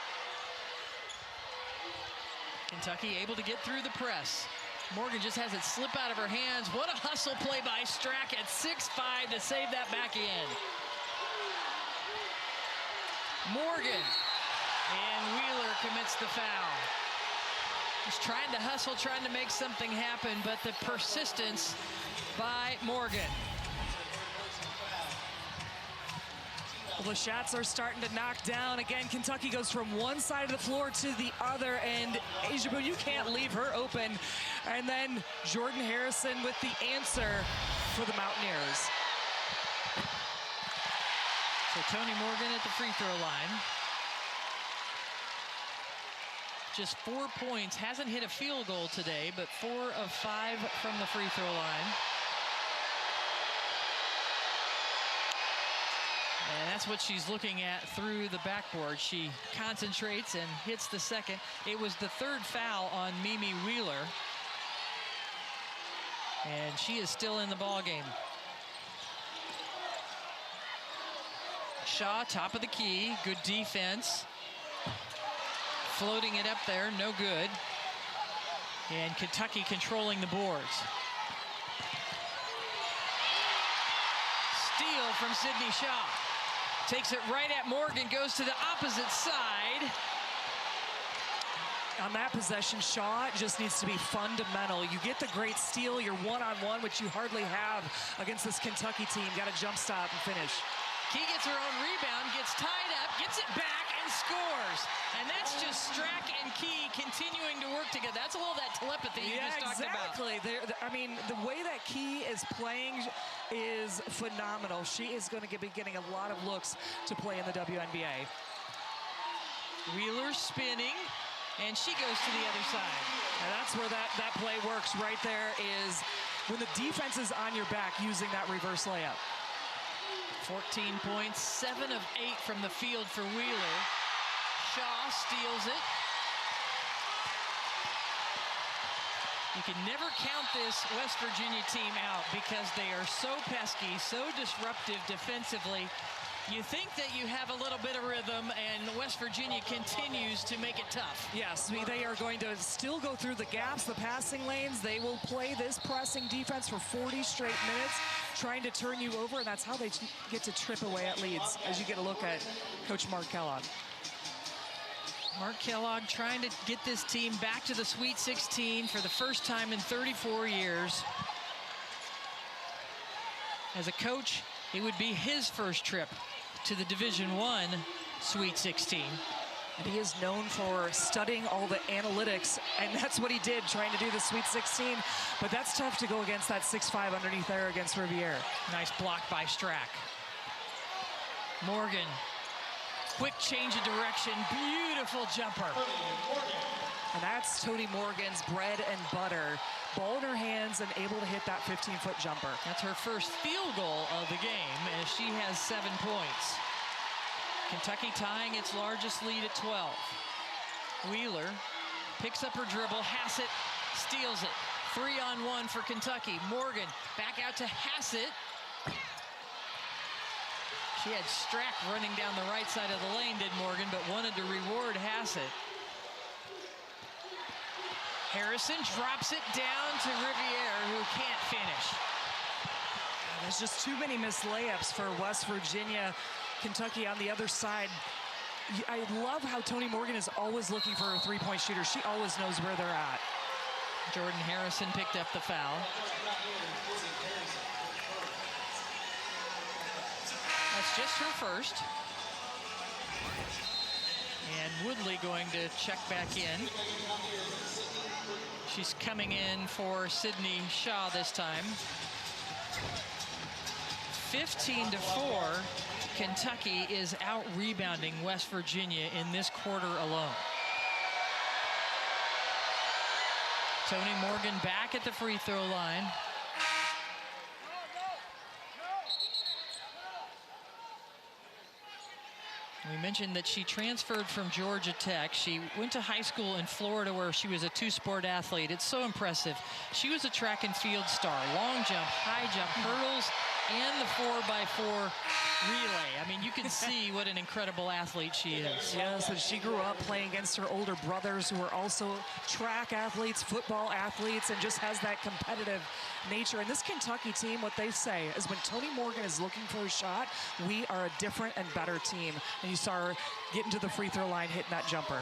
Kentucky able to get through the press. Morgan just has it slip out of her hands. What a hustle play by Strack at 6'5" to save that back end. Morgan, and Wheeler commits the foul. He's trying to hustle, trying to make something happen, but the persistence by Morgan. Well, the shots are starting to knock down. Again, Kentucky goes from one side of the floor to the other, and Asia Boone, you can't leave her open. And then Jordan Harrison with the answer for the Mountaineers. So Toni Morgan at the free throw line. Just 4 points, hasn't hit a field goal today, but 4 of 5 from the free throw line. And that's what she's looking at through the backboard. She concentrates and hits the second. It was the third foul on Mimi Wheeler. And she is still in the ballgame. Shaw, top of the key, good defense. Floating it up there, no good. And Kentucky controlling the boards. Steal from Sydney Shaw. Takes it right at Morgan, goes to the opposite side. On that possession, Shaw just needs to be fundamental. You get the great steal, you're one-on-one, which you hardly have against this Kentucky team. Got to jump stop and finish. Key gets her own rebound, gets tied up, gets it back, and scores. And that's just Strack and Key continuing to work together. That's a little of that telepathy you just talked about. Yeah, exactly. I mean, the way that Key is playing is phenomenal. She is going to be getting a lot of looks to play in the WNBA. Wheeler spinning, and she goes to the other side. And that's where that play works right there, is when the defense is on your back using that reverse layup. 14 points, 7 of 8 from the field for Wheeler. Shaw steals it. You can never count this West Virginia team out because they are so pesky, so disruptive defensively. You think that you have a little bit of rhythm, and West Virginia continues to make it tough. Yes, they are going to still go through the gaps, the passing lanes. They will play this pressing defense for 40 straight minutes, trying to turn you over, and that's how they get to trip away at leads, as you get a look at Coach Mark Kellogg. Mark Kellogg trying to get this team back to the Sweet 16 for the first time in 34 years. As a coach, it would be his first trip to the Division I Sweet 16. And he is known for studying all the analytics, and that's what he did, trying to do the Sweet 16. But that's tough to go against that 6'5" underneath there against Riviere. Nice block by Strack. Morgan, quick change of direction, beautiful jumper. And that's Toni Morgan's bread and butter. Ball in her hands and able to hit that 15-foot jumper. That's her first field goal of the game as she has 7 points. Kentucky tying its largest lead at 12. Wheeler picks up her dribble. Hassett steals it. 3-on-1 for Kentucky. Morgan back out to Hassett. She had Strack running down the right side of the lane, did Morgan, but wanted to reward Hassett. Harrison drops it down to Riviere, who can't finish. There's just too many missed layups for West Virginia. Kentucky on the other side. I love how Toni Morgan is always looking for a three-point shooter. She always knows where they're at. Jordan Harrison picked up the foul. That's just her first. And Woodley going to check back in. She's coming in for Sydney Shaw this time. 15-4. Kentucky is out rebounding West Virginia in this quarter alone. Toni Morgan back at the free throw line. We mentioned that she transferred from Georgia Tech. She went to high school in Florida where she was a two-sport athlete. It's so impressive. She was a track and field star. Long jump, high jump, hurdles, and the 4x4 relay. I mean, you can see what an incredible athlete she is. Yes, and she grew up playing against her older brothers who are also track athletes, football athletes, and just has that competitive nature. And this Kentucky team, what they say is when Toni Morgan is looking for a shot, we are a different and better team. And you saw her getting to the free throw line, hitting that jumper.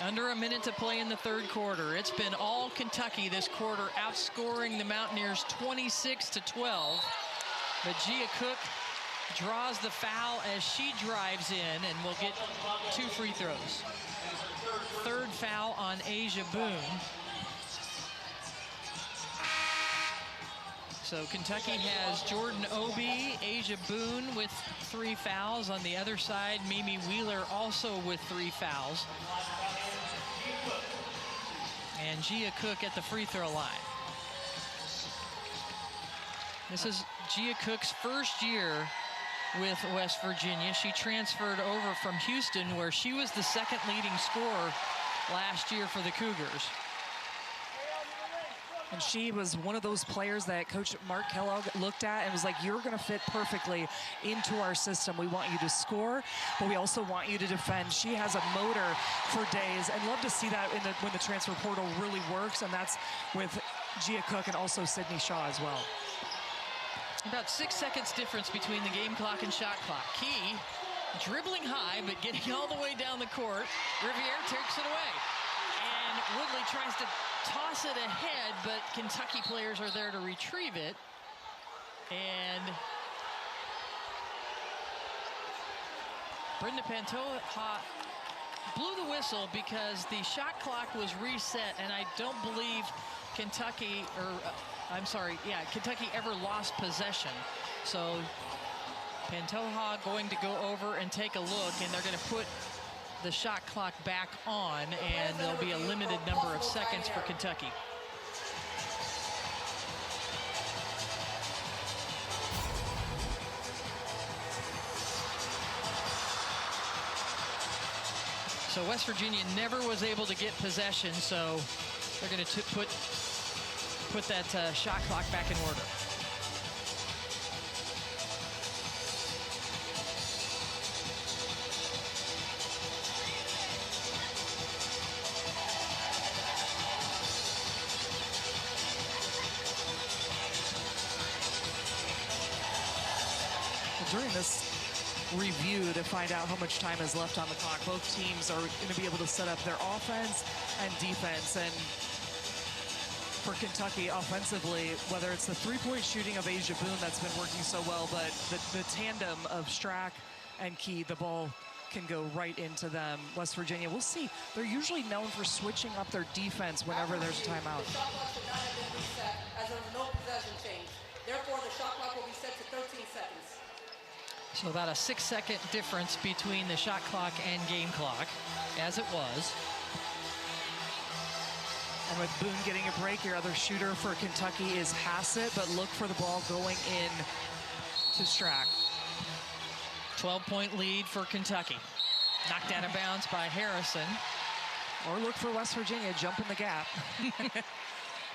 Under a minute to play in the third quarter. It's been all Kentucky this quarter, outscoring the Mountaineers 26-12. But Gia Cook draws the foul as she drives in and will get 2 free throws. Third foul on Asia Boone. So Kentucky has Jordan Obie, Asia Boone with 3 fouls. On the other side, Mimi Wheeler also with 3 fouls. And Gia Cook at the free throw line. This is Gia Cook's first year with West Virginia. She transferred over from Houston, where she was the second leading scorer last year for the Cougars. And she was one of those players that Coach Mark Kellogg looked at and was like, you're going to fit perfectly into our system. We want you to score, but we also want you to defend. She has a motor for days, and love to see that when the transfer portal really works, and that's with Gia Cook and also Sydney Shaw as well. About 6 seconds difference between the game clock and shot clock. Key dribbling high, but getting all the way down the court. Riviere takes it away. And Woodley tries to toss it ahead, but Kentucky players are there to retrieve it. And Brenda Pantoja blew the whistle because the shot clock was reset, and I don't believe Kentucky ever lost possession. So Pantoja going to go over and take a look, and they're going to put the shot clock back on, and there'll be a limited number of seconds for Kentucky. So West Virginia never was able to get possession, so they're going to put that shot clock back in order. During this review to find out how much time is left on the clock, both teams are going to be able to set up their offense and defense. And for Kentucky offensively, whether it's the three-point shooting of Asia Boone that's been working so well, but the tandem of Strack and Key, the ball can go right into them. West Virginia, we'll see. They're usually known for switching up their defense whenever there's a timeout. The shot clock should not have been reset as there was no possession change. Therefore, the shot clock will be set to 13 seconds. So about a 6-second difference between the shot clock and game clock, as it was. And with Boone getting a break, your other shooter for Kentucky is Hassett, but look for the ball going in to Strack. 12-point lead for Kentucky. Knocked out of bounds by Harrison. Or look for West Virginia, jump in the gap.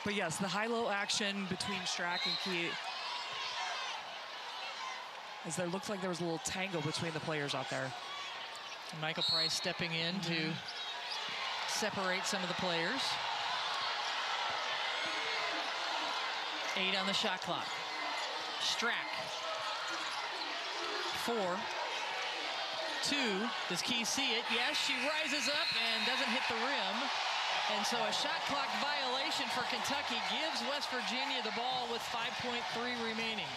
But yes, the high-low action between Strack and Key, as there looked like there was a little tangle between the players out there. Michael Price stepping in to separate some of the players. 8 on the shot clock. Strack. 4. 2. Does Key see it? Yes, she rises up and doesn't hit the rim. And so a shot clock violation for Kentucky gives West Virginia the ball with 5.3 remaining.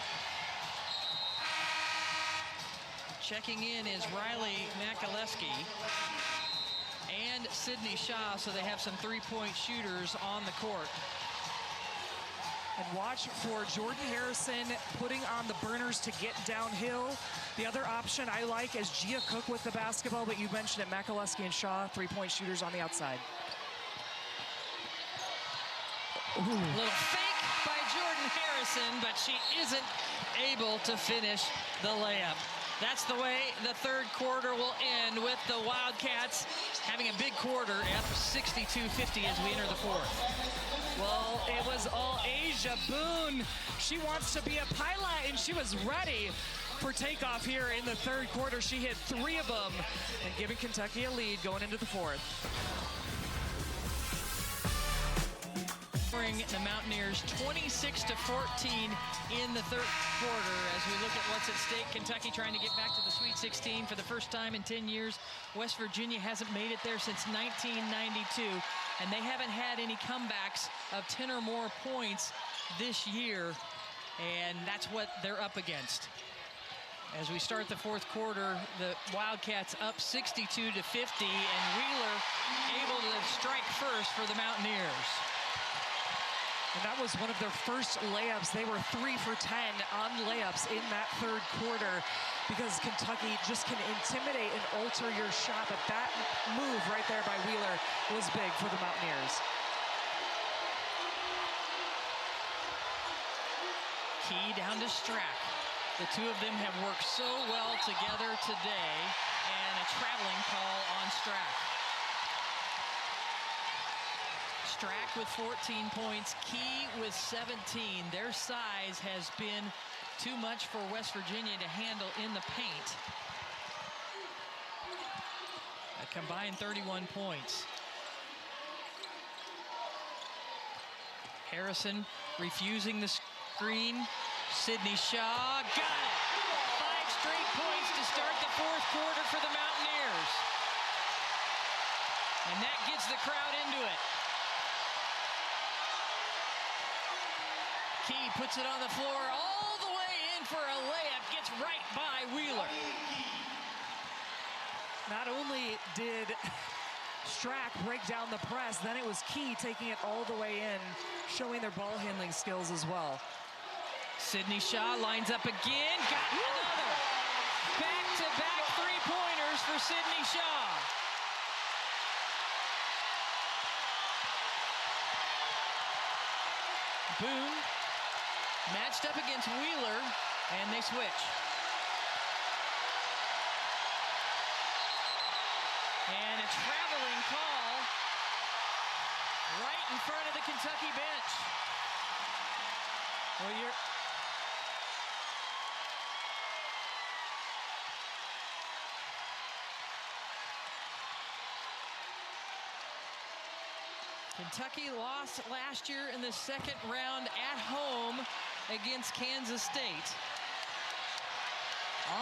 Checking in is Riley Makaleski and Sydney Shaw, so they have some three-point shooters on the court. And watch for Jordan Harrison putting on the burners to get downhill. The other option I like is Gia Cook with the basketball, but you mentioned it, Makaleski and Shaw, three-point shooters on the outside. Ooh. Little fake by Jordan Harrison, but she isn't able to finish the layup. That's the way the third quarter will end, with the Wildcats having a big quarter at 62-50 as we enter the fourth. Well, it was all Asia Boone. She wants to be a pilot, and she was ready for takeoff here in the third quarter. She hit 3 of them and giving Kentucky a lead going into the fourth. The Mountaineers 26-14 in the third quarter as we look at what's at stake. Kentucky trying to get back to the Sweet 16 for the first time in 10 years. West Virginia hasn't made it there since 1992, and they haven't had any comebacks of 10 or more points this year, and that's what they're up against. As we start the fourth quarter, the Wildcats up 62-50, and Wheeler able to strike first for the Mountaineers. And that was one of their first layups. They were 3 for 10 on layups in that third quarter, because Kentucky just can intimidate and alter your shot. But that move right there by Wheeler was big for the Mountaineers. Key down to Strack. The two of them have worked so well together today, and a traveling call on Strack. Strack with 14 points, Key with 17. Their size has been too much for West Virginia to handle in the paint. A combined 31 points. Harrison refusing the screen. Sydney Shaw got it. 5 straight points to start the fourth quarter for the Mountaineers. And that gets the crowd into it. Key puts it on the floor all the way in for a layup, gets right by Wheeler. Not only did Strack break down the press, then it was Key taking it all the way in, showing their ball handling skills as well. Sydney Shaw lines up again, got another. Back-to-back three-pointers for Sydney Shaw. Boone matched up against Wheeler, and they switch. And a traveling call right in front of the Kentucky bench. Well, Kentucky lost last year in the second round at home against Kansas State.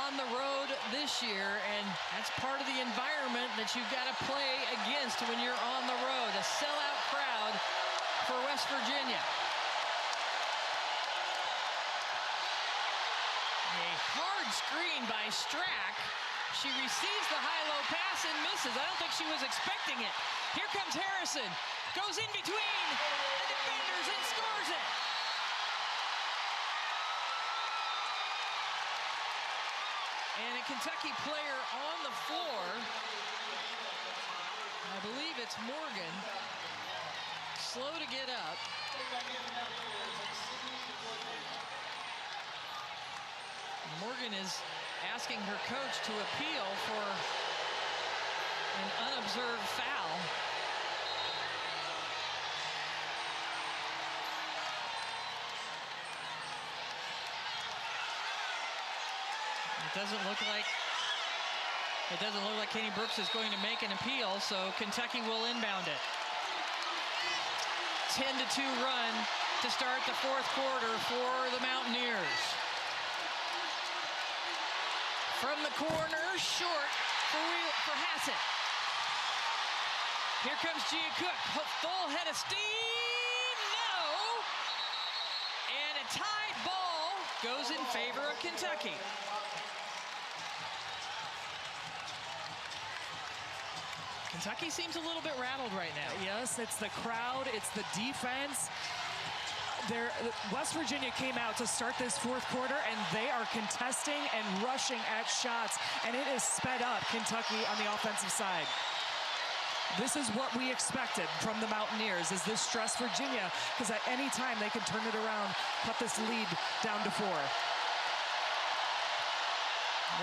On the road this year, and that's part of the environment that you've got to play against when you're on the road. A sellout crowd for West Virginia. A hard screen by Strack. She receives the high-low pass and misses. I don't think she was expecting it. Here comes Harrison. Goes in between the defenders and scores it. And a Kentucky player on the floor. I believe it's Morgan. Slow to get up. Morgan is asking her coach to appeal for an unobserved foul. It doesn't look like Kenny Brooks is going to make an appeal, so Kentucky will inbound it. 10-2 run to start the fourth quarter for the Mountaineers. From the corner, short for Hassett. Here comes Gia Cook, full head of steam, no! And a tied ball goes in favor of Kentucky. Kentucky seems a little bit rattled right now. Yes, it's the crowd, it's the defense. West Virginia came out to start this fourth quarter, and they are contesting and rushing at shots, and it is sped up Kentucky on the offensive side. This is what we expected from the Mountaineers, is this stress Virginia, because at any time they can turn it around, cut this lead down to 4.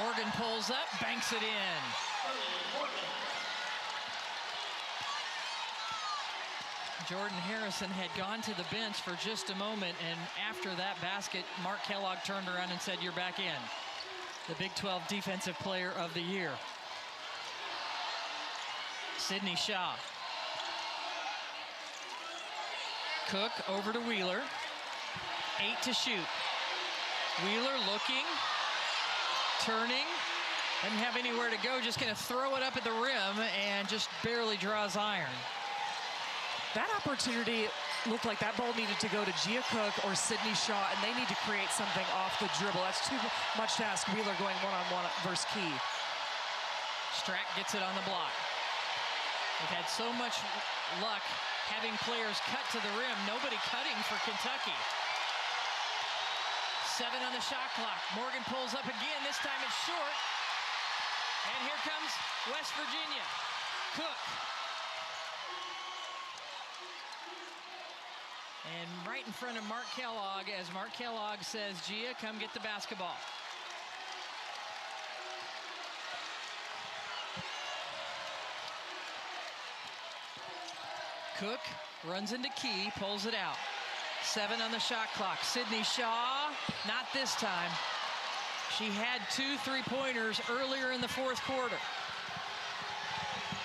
Morgan pulls up, banks it in. Jordan Harrison had gone to the bench for just a moment, and after that basket, Mark Kellogg turned around and said, "You're back in." The Big 12 Defensive Player of the Year. Sydney Shaw. Cook over to Wheeler. 8 to shoot. Wheeler looking, turning, doesn't have anywhere to go, just going to throw it up at the rim and just barely draws iron. That opportunity looked like that ball needed to go to Gia Cook or Sydney Shaw, and they need to create something off the dribble. That's too much to ask Wheeler going one-on-one versus Key. Strack gets it on the block. They've had so much luck having players cut to the rim. Nobody cutting for Kentucky. 7 on the shot clock. Morgan pulls up again. This time it's short. And here comes West Virginia. Cook. And right in front of Mark Kellogg, as Mark Kellogg says, "Gia, come get the basketball." Cook runs into Key, pulls it out. 7 on the shot clock. Sydney Shaw, not this time. She had 2 3-pointers earlier in the fourth quarter.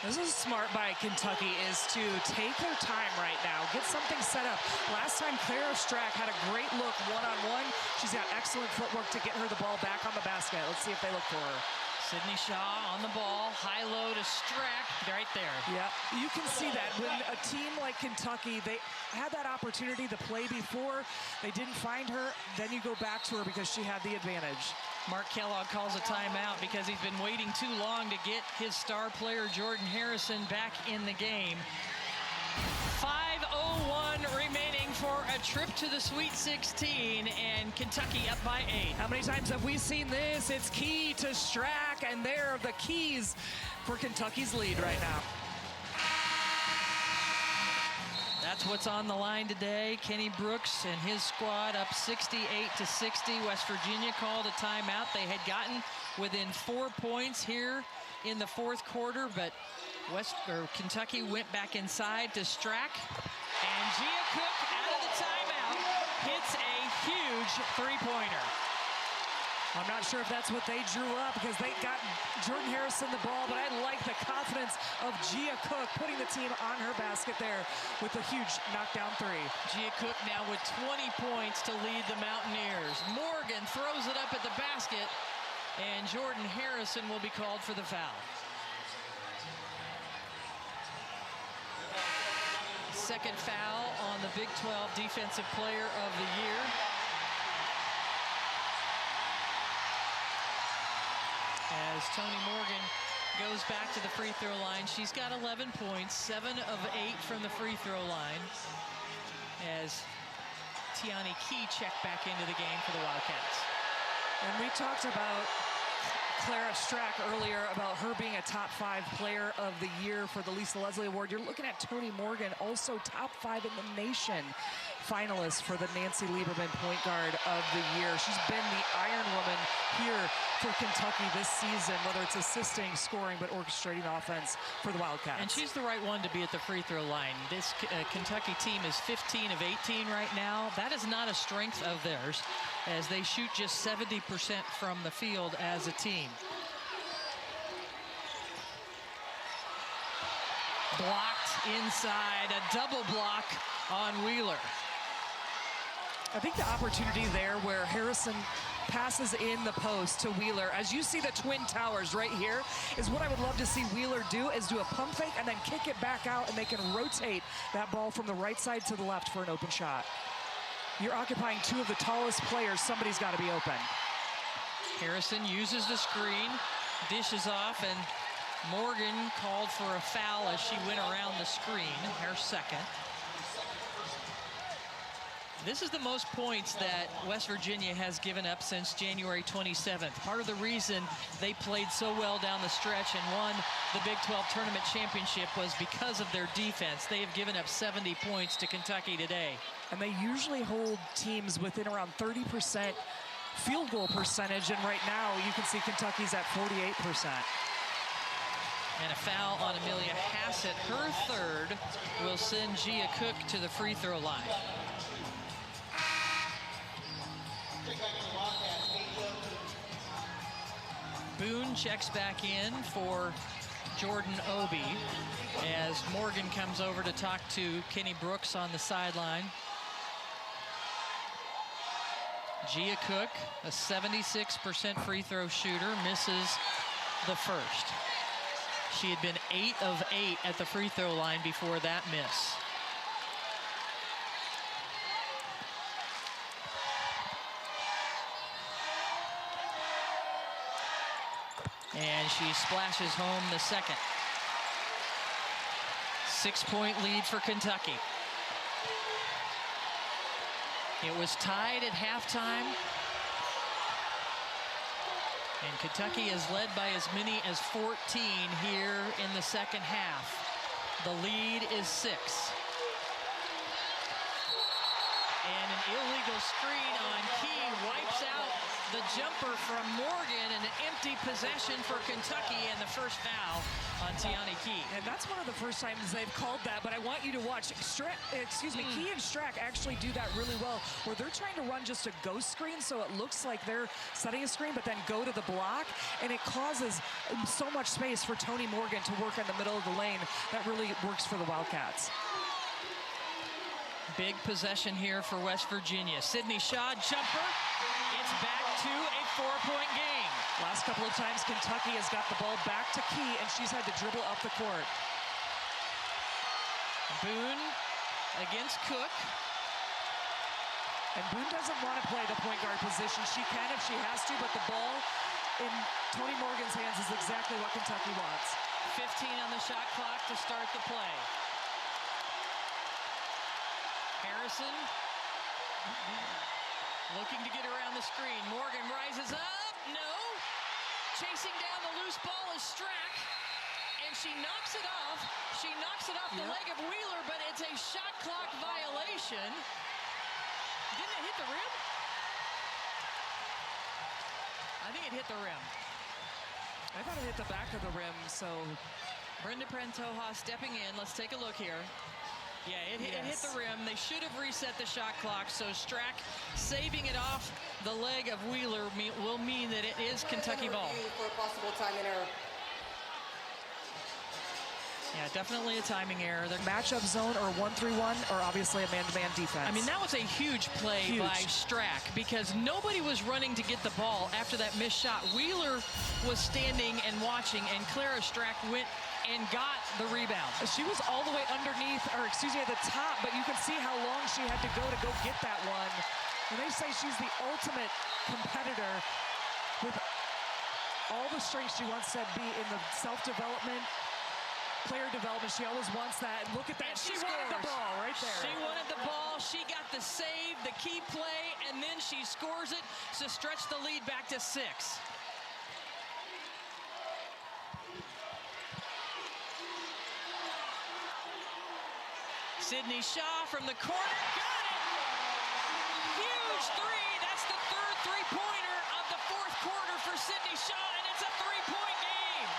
This is smart by Kentucky, is to take their time right now, get something set up. Last time, Clara Strack had a great look one-on-one. She's got excellent footwork to get her the ball back on the basket. Let's see if they look for her. Sydney Shaw on the ball, high-low to Strack, right there. Yeah, you can see that when a team like Kentucky, they had that opportunity to play before, they didn't find her, then you go back to her because she had the advantage. Mark Kellogg calls a timeout because he's been waiting too long to get his star player Jordan Harrison back in the game. 5:01 remaining for a trip to the Sweet 16, and Kentucky up by 8. How many times have we seen this? It's Key to Strack, and there are the keys for Kentucky's lead right now. That's what's on the line today. Kenny Brooks and his squad up 68-60. West Virginia called a timeout. They had gotten within 4 points here in the fourth quarter, but Kentucky went back inside to Strack. And Gia Cook out of the timeout hits a huge three-pointer. I'm not sure if that's what they drew up because they got Jordan Harrison the ball, but I like the confidence of Gia Cook putting the team on her basket there with a huge knockdown 3. Gia Cook now with 20 points to lead the Mountaineers. Morgan throws it up at the basket, and Jordan Harrison will be called for the foul. Second foul on the Big 12 Defensive Player of the Year. As Toni Morgan goes back to the free throw line, she's got 11 points, 7 of 8 from the free throw line. As Tiani Key checked back into the game for the Wildcats. And we talked about Clara Strack earlier about her being a top 5 player of the year for the Lisa Leslie Award. You're looking at Toni Morgan, also top 5 in the nation, finalist for the Nancy Lieberman Point Guard of the Year. She's been the Iron Woman here for Kentucky this season, whether it's assisting, scoring, but orchestrating offense for the Wildcats. And she's the right one to be at the free throw line. This Kentucky team is 15 of 18 right now. That is not a strength of theirs, as they shoot just 70% from the field as a team. Blocked inside, a double block on Wheeler. I think the opportunity there where Harrison passes in the post to Wheeler, as you see the Twin Towers right here, is what I would love to see Wheeler do, is do a pump fake and then kick it back out, and they can rotate that ball from the right side to the left for an open shot. You're occupying 2 of the tallest players. Somebody's got to be open. Harrison uses the screen, dishes off, and Morgan called for a foul as she went around the screen, her second. This is the most points that West Virginia has given up since January 27th. Part of the reason they played so well down the stretch and won the Big 12 tournament championship was because of their defense. They have given up 70 points to Kentucky today. And they usually hold teams within around 30% field goal percentage, and right now you can see Kentucky's at 48%. And a foul on Amelia Hassett. Her third will send Gia Cook to the free throw line. Boone checks back in for Jordan Obi as Morgan comes over to talk to Kenny Brooks on the sideline. Gia Cook, a 76% free throw shooter, misses the first. She had been 8 of 8 at the free throw line before that miss. And she splashes home the second. 6-point lead for Kentucky. It was tied at halftime. And Kentucky is led by as many as 14 here in the second half. The lead is 6. And an illegal screen on Key wipes out the jumper from Morgan, and an empty possession for Kentucky, and the first foul on Tiani Key. And that's one of the first times they've called that, but I want you to watch Key and Strack actually do that really well, where they're trying to run just a ghost screen, so it looks like they're setting a screen, but then go to the block, and it causes so much space for Toni Morgan to work in the middle of the lane. That really works for the Wildcats. Big possession here for West Virginia. Sydney Shaw jumper. It's back to a 4-point game. Last couple of times Kentucky has got the ball back to Key, and she's had to dribble up the court. Boone against Cook. And Boone doesn't want to play the point guard position. She can if she has to, but the ball in Toni Morgan's hands is exactly what Kentucky wants. 15 on the shot clock to start the play. Harrison looking to get around the screen. Morgan rises up. No. Chasing down the loose ball is Strack. And she knocks it off. She knocks it off the leg of Wheeler, but it's a shot clock violation. Didn't it hit the rim? I think it hit the rim. I thought it hit the back of the rim, so. Brenda Prantoja stepping in. Let's take a look here. Yeah, it hit the rim. They should have reset the shot clock, so Strack saving it off the leg of Wheeler will mean that it is Kentucky ball. For a possible timing error. Yeah, definitely a timing error. The matchup zone or 1-3-1 or obviously a man-to-man defense. I mean, that was a huge play by Strack because nobody was running to get the ball after that missed shot. Wheeler was standing and watching, and Clara Strack went and got the rebound. She was all the way underneath, or excuse me, at the top, but you can see how long she had to go get that one. And they say she's the ultimate competitor with all the strengths she wants to be in the self-development, player development. She always wants that. Look at that. She wanted the ball right there. She wanted the ball. She got the save, the key play, and then she scores it to stretch the lead back to 6. Sydney Shaw from the corner, got it! Huge three, that's the third three-pointer of the fourth quarter for Sydney Shaw, and it's a three-point game.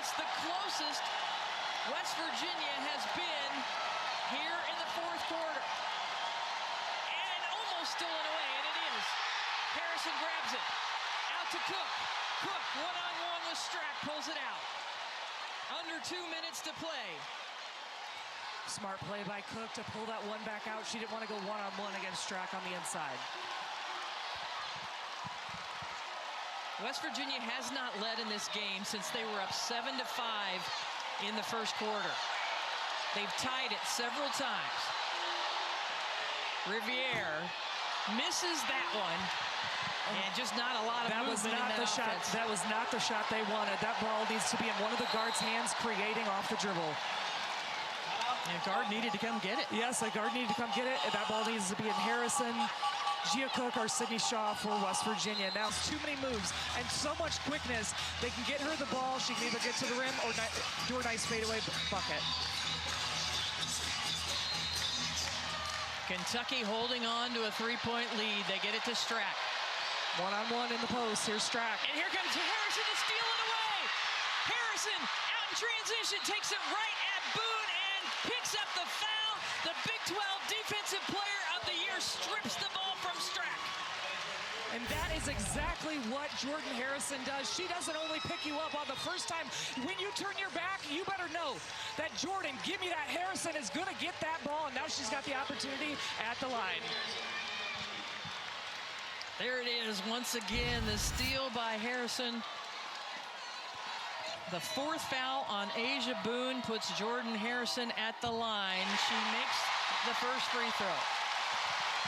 It's the closest West Virginia has been here in the fourth quarter. And almost stolen away, and it is. Harrison grabs it. Out to Cook. Cook, one-on-one with Strack, pulls it out. Under 2 minutes to play. Smart play by Cook to pull that one back out. She didn't want to go one-on-one against Strack on the inside. West Virginia has not led in this game since they were up 7-5 in the first quarter. They've tied it several times. Riviere misses that one, and just not a lot of movement in that offense. That was not the shot they wanted. That ball needs to be in one of the guards' hands, creating off the dribble. And a guard needed to come get it. Yes, a guard needed to come get it, and that ball needs to be in Harrison, Gia Cook, or Sydney Shaw for West Virginia. Now it's too many moves and so much quickness. They can get her the ball. She can either get to the rim or do a nice fadeaway bucket. Kentucky holding on to a three-point lead. They get it to Strack. One-on-one in the post. Here's Strack. And here comes Harrison to steal it away. Harrison out in transition, takes it right at Boone and picks up the foul. The Big 12 Defensive Player of the Year strips the ball from Strack. And that is exactly what Jordan Harrison does. She doesn't only pick you up on the first time. When you turn your back, you better know that Jordan, give me that, Harrison is going to get that ball, and now she's got the opportunity at the line. There it is once again, the steal by Harrison. The fourth foul on Asia Boone puts Jordan Harrison at the line. She makes the first free throw.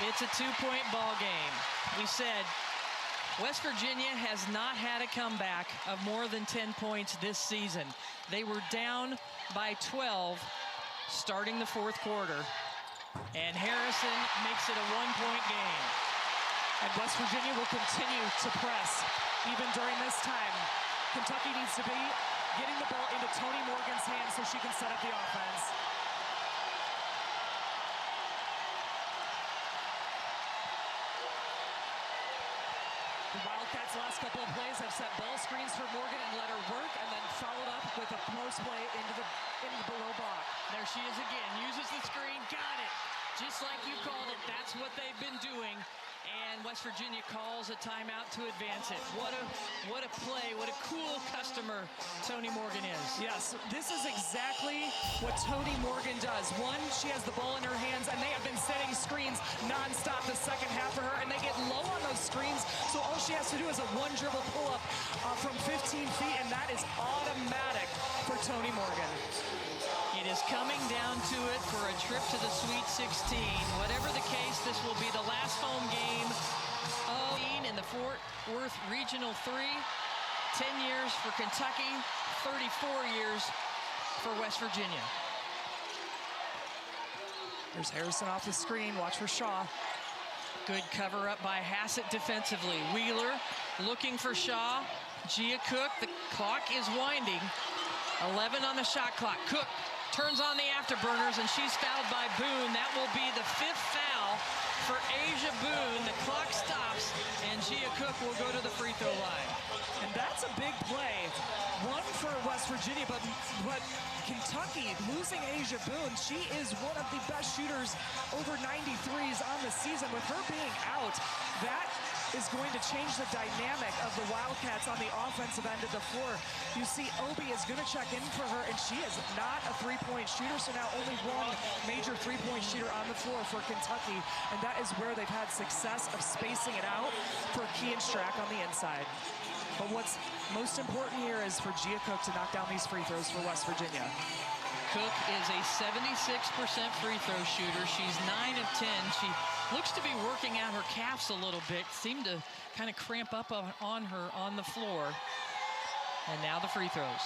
It's a two-point ball game. We said West Virginia has not had a comeback of more than 10 points this season. They were down by 12 starting the fourth quarter, and Harrison makes it a one-point game. And West Virginia will continue to press even during this time. Kentucky needs to be getting the ball into Toni Morgan's hands so she can set up the offense. The Wildcats' last couple of plays have set ball screens for Morgan and let her work, and then followed up with a post play into the below block. There she is again, uses the screen, got it. Just like you called it, that's what they've been doing. And West Virginia calls a timeout to advance it. What a play, what a cool customer Toni Morgan is. Yes, this is exactly what Toni Morgan does. One, she has the ball in her hands, and they have been setting screens nonstop the second half for her, and they get low on those screens, so all she has to do is a one dribble pull-up from 15 feet, and that is automatic for Toni Morgan. It is coming down to it for a trip to the Sweet 16. Whatever the case, this will be the last home game in the Fort Worth Regional 3. 10 years for Kentucky, 34 years for West Virginia. There's Harrison off the screen. Watch for Shaw. Good cover up by Hassett defensively. Wheeler looking for Shaw. Gia Cook, the clock is winding. 11 on the shot clock. Cook turns on the afterburners, and she's fouled by Boone. That will be the fifth foul for Asia Boone. The clock stops, and Gia Cook will go to the free throw line. And that's a big play. One for West Virginia, but Kentucky losing Asia Boone. She is one of the best shooters over 93s on the season. With her being out, that is going to change the dynamic of the Wildcats on the offensive end of the floor. You see Obi is going to check in for her, and she is not a three-point shooter, so now only one major three-point shooter on the floor for Kentucky, and that is where they've had success of spacing it out for Key and Strack on the inside. But what's most important here is for Gia Cook to knock down these free throws for West Virginia. Cook is a 76% free throw shooter. She's 9 of 10. She looks to be working out her calves a little bit. Seemed to kind of cramp up on her on the floor. And now the free throws.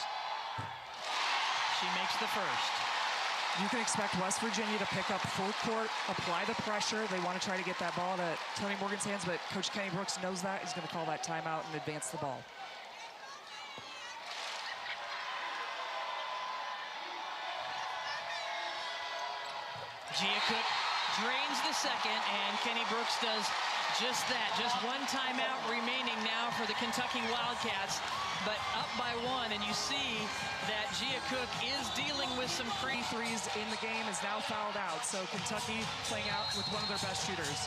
She makes the first. You can expect West Virginia to pick up full court, apply the pressure. They want to try to get that ball to Toni Morgan's hands, but Coach Kenny Brooks knows that. He's going to call that timeout and advance the ball. Gia Cook drains the second, and Kenny Brooks does just that. Just one timeout remaining now for the Kentucky Wildcats, but up by one, and you see that Gia Cook is dealing with some free threes in the game, is now fouled out. So Kentucky playing out with one of their best shooters.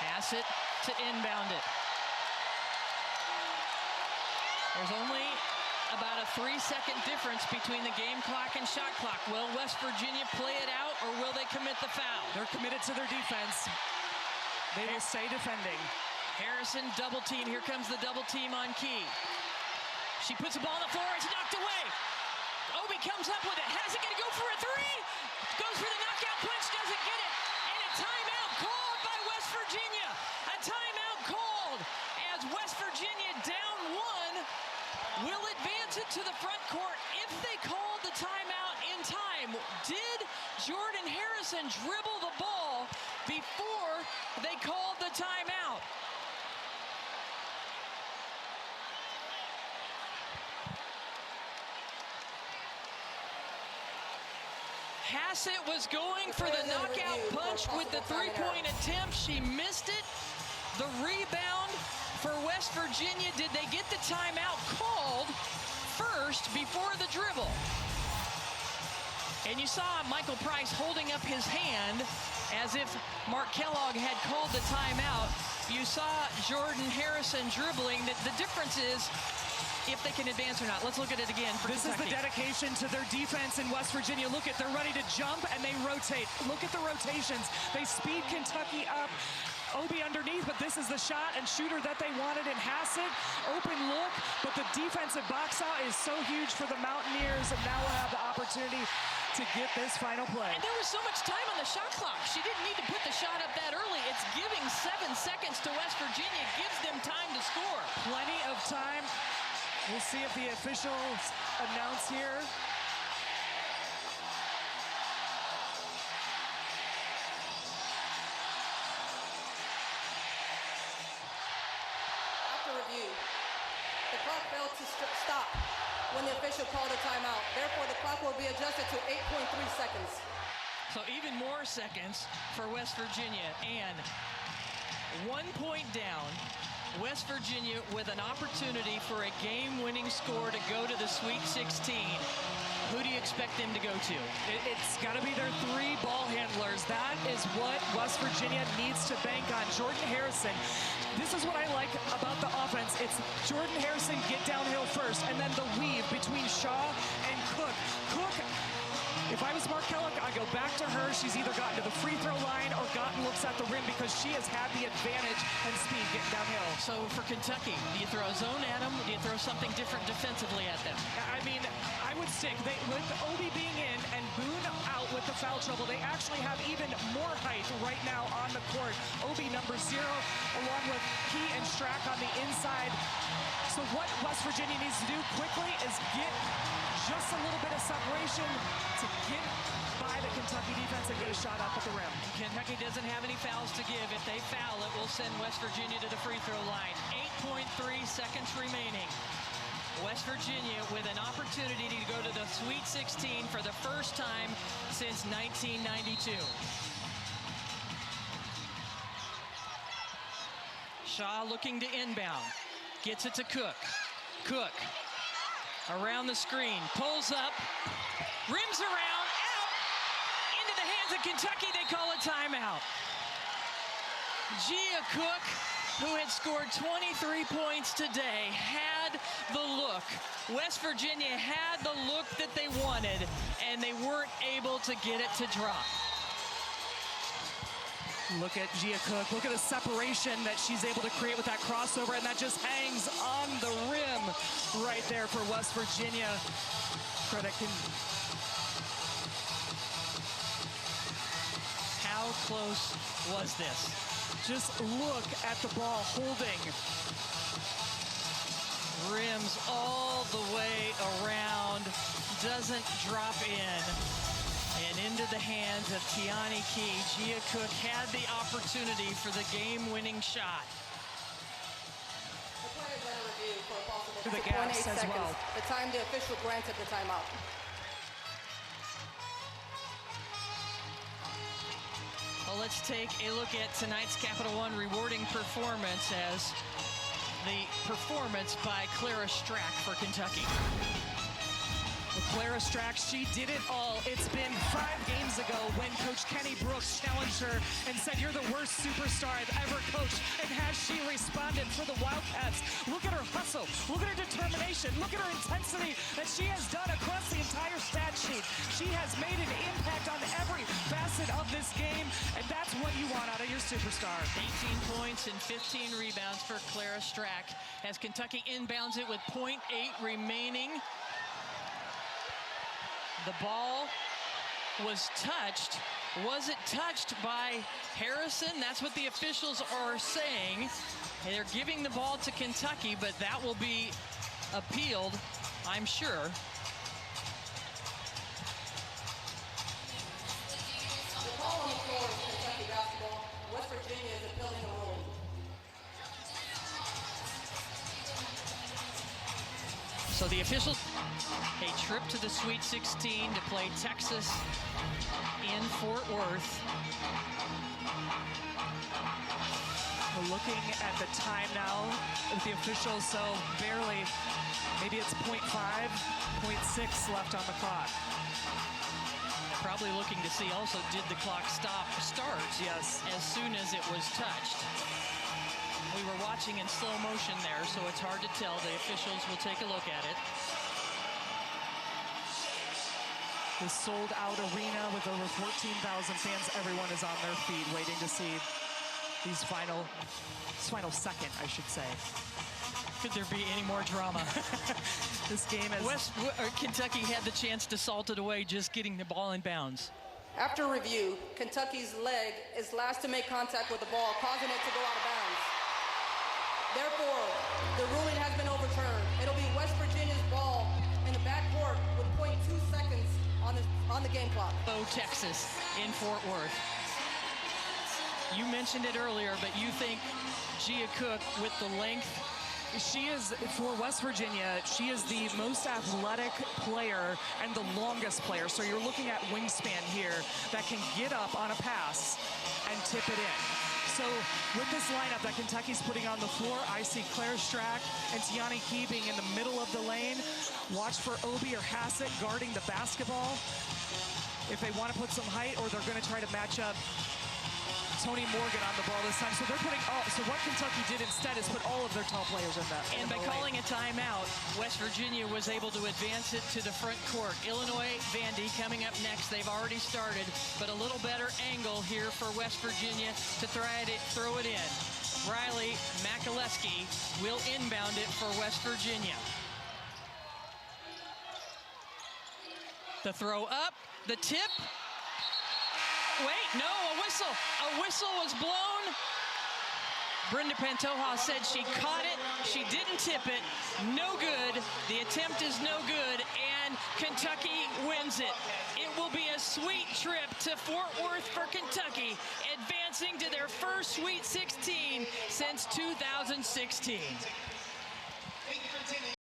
Hassett to inbound it. There's only about a 3-second difference between the game clock and shot clock. Will West Virginia play it out, or will they commit the foul? They're committed to their defense. They will stay defending. Harrison double team. Here comes the double team on Key. She puts the ball on the floor. It's knocked away. Obi comes up with it. Has it going to go for a three? Goes for the knockout punch. Doesn't get it. And a timeout called by West Virginia. A timeout called as West Virginia down one will advance it to the front court if they called the timeout in time. Did Jordan Harrison dribble the ball before they called the timeout? Hassett was going for the knockout punch with the three-point attempt. She missed it. The rebound for West Virginia. Did they get the timeout called first before the dribble? And you saw Michael Price holding up his hand as if Mark Kellogg had called the timeout. You saw Jordan Harrison dribbling. The difference is if they can advance or not. Let's look at it again for This Kentucky. is the dedication to their defense in West Virginia. Look at, they're ready to jump and they rotate. Look at the rotations. They speed Kentucky up. Obi underneath, but this is the shot and shooter that they wanted in Hassett. Open look, but the defensive box out is so huge for the Mountaineers, and now we'll have the opportunity to get this final play. And there was so much time on the shot clock. She didn't need to put the shot up that early. It's giving 7 seconds to West Virginia, gives them time to score. Plenty of time. We'll see if the officials announce here. Review. The clock failed to stop when the official called a timeout. Therefore, the clock will be adjusted to 8.3 seconds. So even more seconds for West Virginia, and 1 point down. West Virginia with an opportunity for a game-winning score to go to the Sweet 16. Who do you expect them to go to? It's got to be their 3 ball handlers. That is what West Virginia needs to bank on. Jordan Harrison. This is what I like about the offense. It's Jordan Harrison get downhill first, and then the weave between Shaw and Cook. Cook, if I was Mark Kellogg, I'd go back to her. She's either gotten to the free throw line or gotten looks at the rim because she has had the advantage and speed getting downhill. So for Kentucky, do you throw a zone at them? Do you throw something different defensively at them? I mean, I would stick. With Obi being in and Boone out with the foul trouble, they actually have even more height right now on the court. Obi number 0 along with Key and Strack on the inside. So what West Virginia needs to do quickly is get just a little bit of separation to get by the Kentucky defense and get a shot up at the rim. Kentucky doesn't have any fouls to give. If they foul, it will send West Virginia to the free throw line. 8.3 seconds remaining. West Virginia with an opportunity to go to the Sweet 16 for the first time since 1992. Shaw looking to inbound. Gets it to Cook. Cook around the screen. Pulls up. Rims around. Out. Into the hands of Kentucky. They call a timeout. Gia Cook, who had scored 23 points today, had the look. West Virginia had the look that they wanted, and they weren't able to get it to drop. Look at Gia Cook. Look at the separation that she's able to create with that crossover, and that just hangs on the rim right there for West Virginia. Credit can... How close was this? Just look at the ball holding. Rims all the way around, doesn't drop in. And into the hands of Tiani Key. Gia Cook had the opportunity for the game-winning shot. The player is under review for a possible To the gaps as well. The time the official granted the timeout. let's take a look at tonight's Capital One rewarding performance as the performance by Clara Strack for Kentucky. Well, Clara Strack, she did it all. It's been 5 games ago when Coach Kenny Brooks challenged her and said, "You're the worst superstar I've ever coached." And has she responded for the Wildcats? Look at her hustle. Look at her determination. Look at her intensity that she has done across the entire stat sheet. She has made an impact on every facet of this game, and that's what you want out of your superstar. 18 points and 15 rebounds for Clara Strack as Kentucky inbounds it with .8 remaining. The ball was touched. Was it touched by Harrison? That's what the officials are saying. They're giving the ball to Kentucky, but that will be appealed, I'm sure. The call on the floor is Kentucky basketball. West Virginia is appealing the ruling. So the officials, a trip to the Sweet 16 to play Texas in Fort Worth. We're looking at the time now with the officials, so barely, maybe it's .5, .6 left on the clock. Probably looking to see also, did the clock start? Yes. As soon as it was touched. We were watching in slow motion there, so it's hard to tell. The officials will take a look at it. The sold-out arena with over 14,000 fans. Everyone is on their feet waiting to see this final second, I should say. Could there be any more drama? This game is... Kentucky had the chance to salt it away, just getting the ball in bounds. After review, Kentucky's leg is last to make contact with the ball, causing it to go out of bounds. Therefore, the ruling has been overturned. It'll be West Virginia's ball in the backcourt with .2 seconds on the game clock. Oh, Texas in Fort Worth. You mentioned it earlier, but you think Gia Cook with the length? She is, for West Virginia, she is the most athletic player and the longest player. So you're looking at wingspan here that can get up on a pass and tip it in. So with this lineup that Kentucky's putting on the floor, I see Clara Strack and Tiani Key being in the middle of the lane. Watch for Obi or Hassett guarding the basketball if they want to put some height, or they're going to try to match up Tony Morgan on the ball this time. So they're putting all, so what Kentucky did instead is put all of their top players in that. And by calling a timeout, West Virginia was able to advance it to the front court. Illinois, Vandy coming up next. They've already started, but a little better angle here for West Virginia to throw it in. Riley Makaleski will inbound it for West Virginia. The throw up, the tip. Wait, no, a whistle. A whistle was blown. Brenda Pantoja said she caught it. She didn't tip it. No good. The attempt is no good, and Kentucky wins it. It will be a sweet trip to Fort Worth for Kentucky, advancing to their first Sweet 16 since 2016.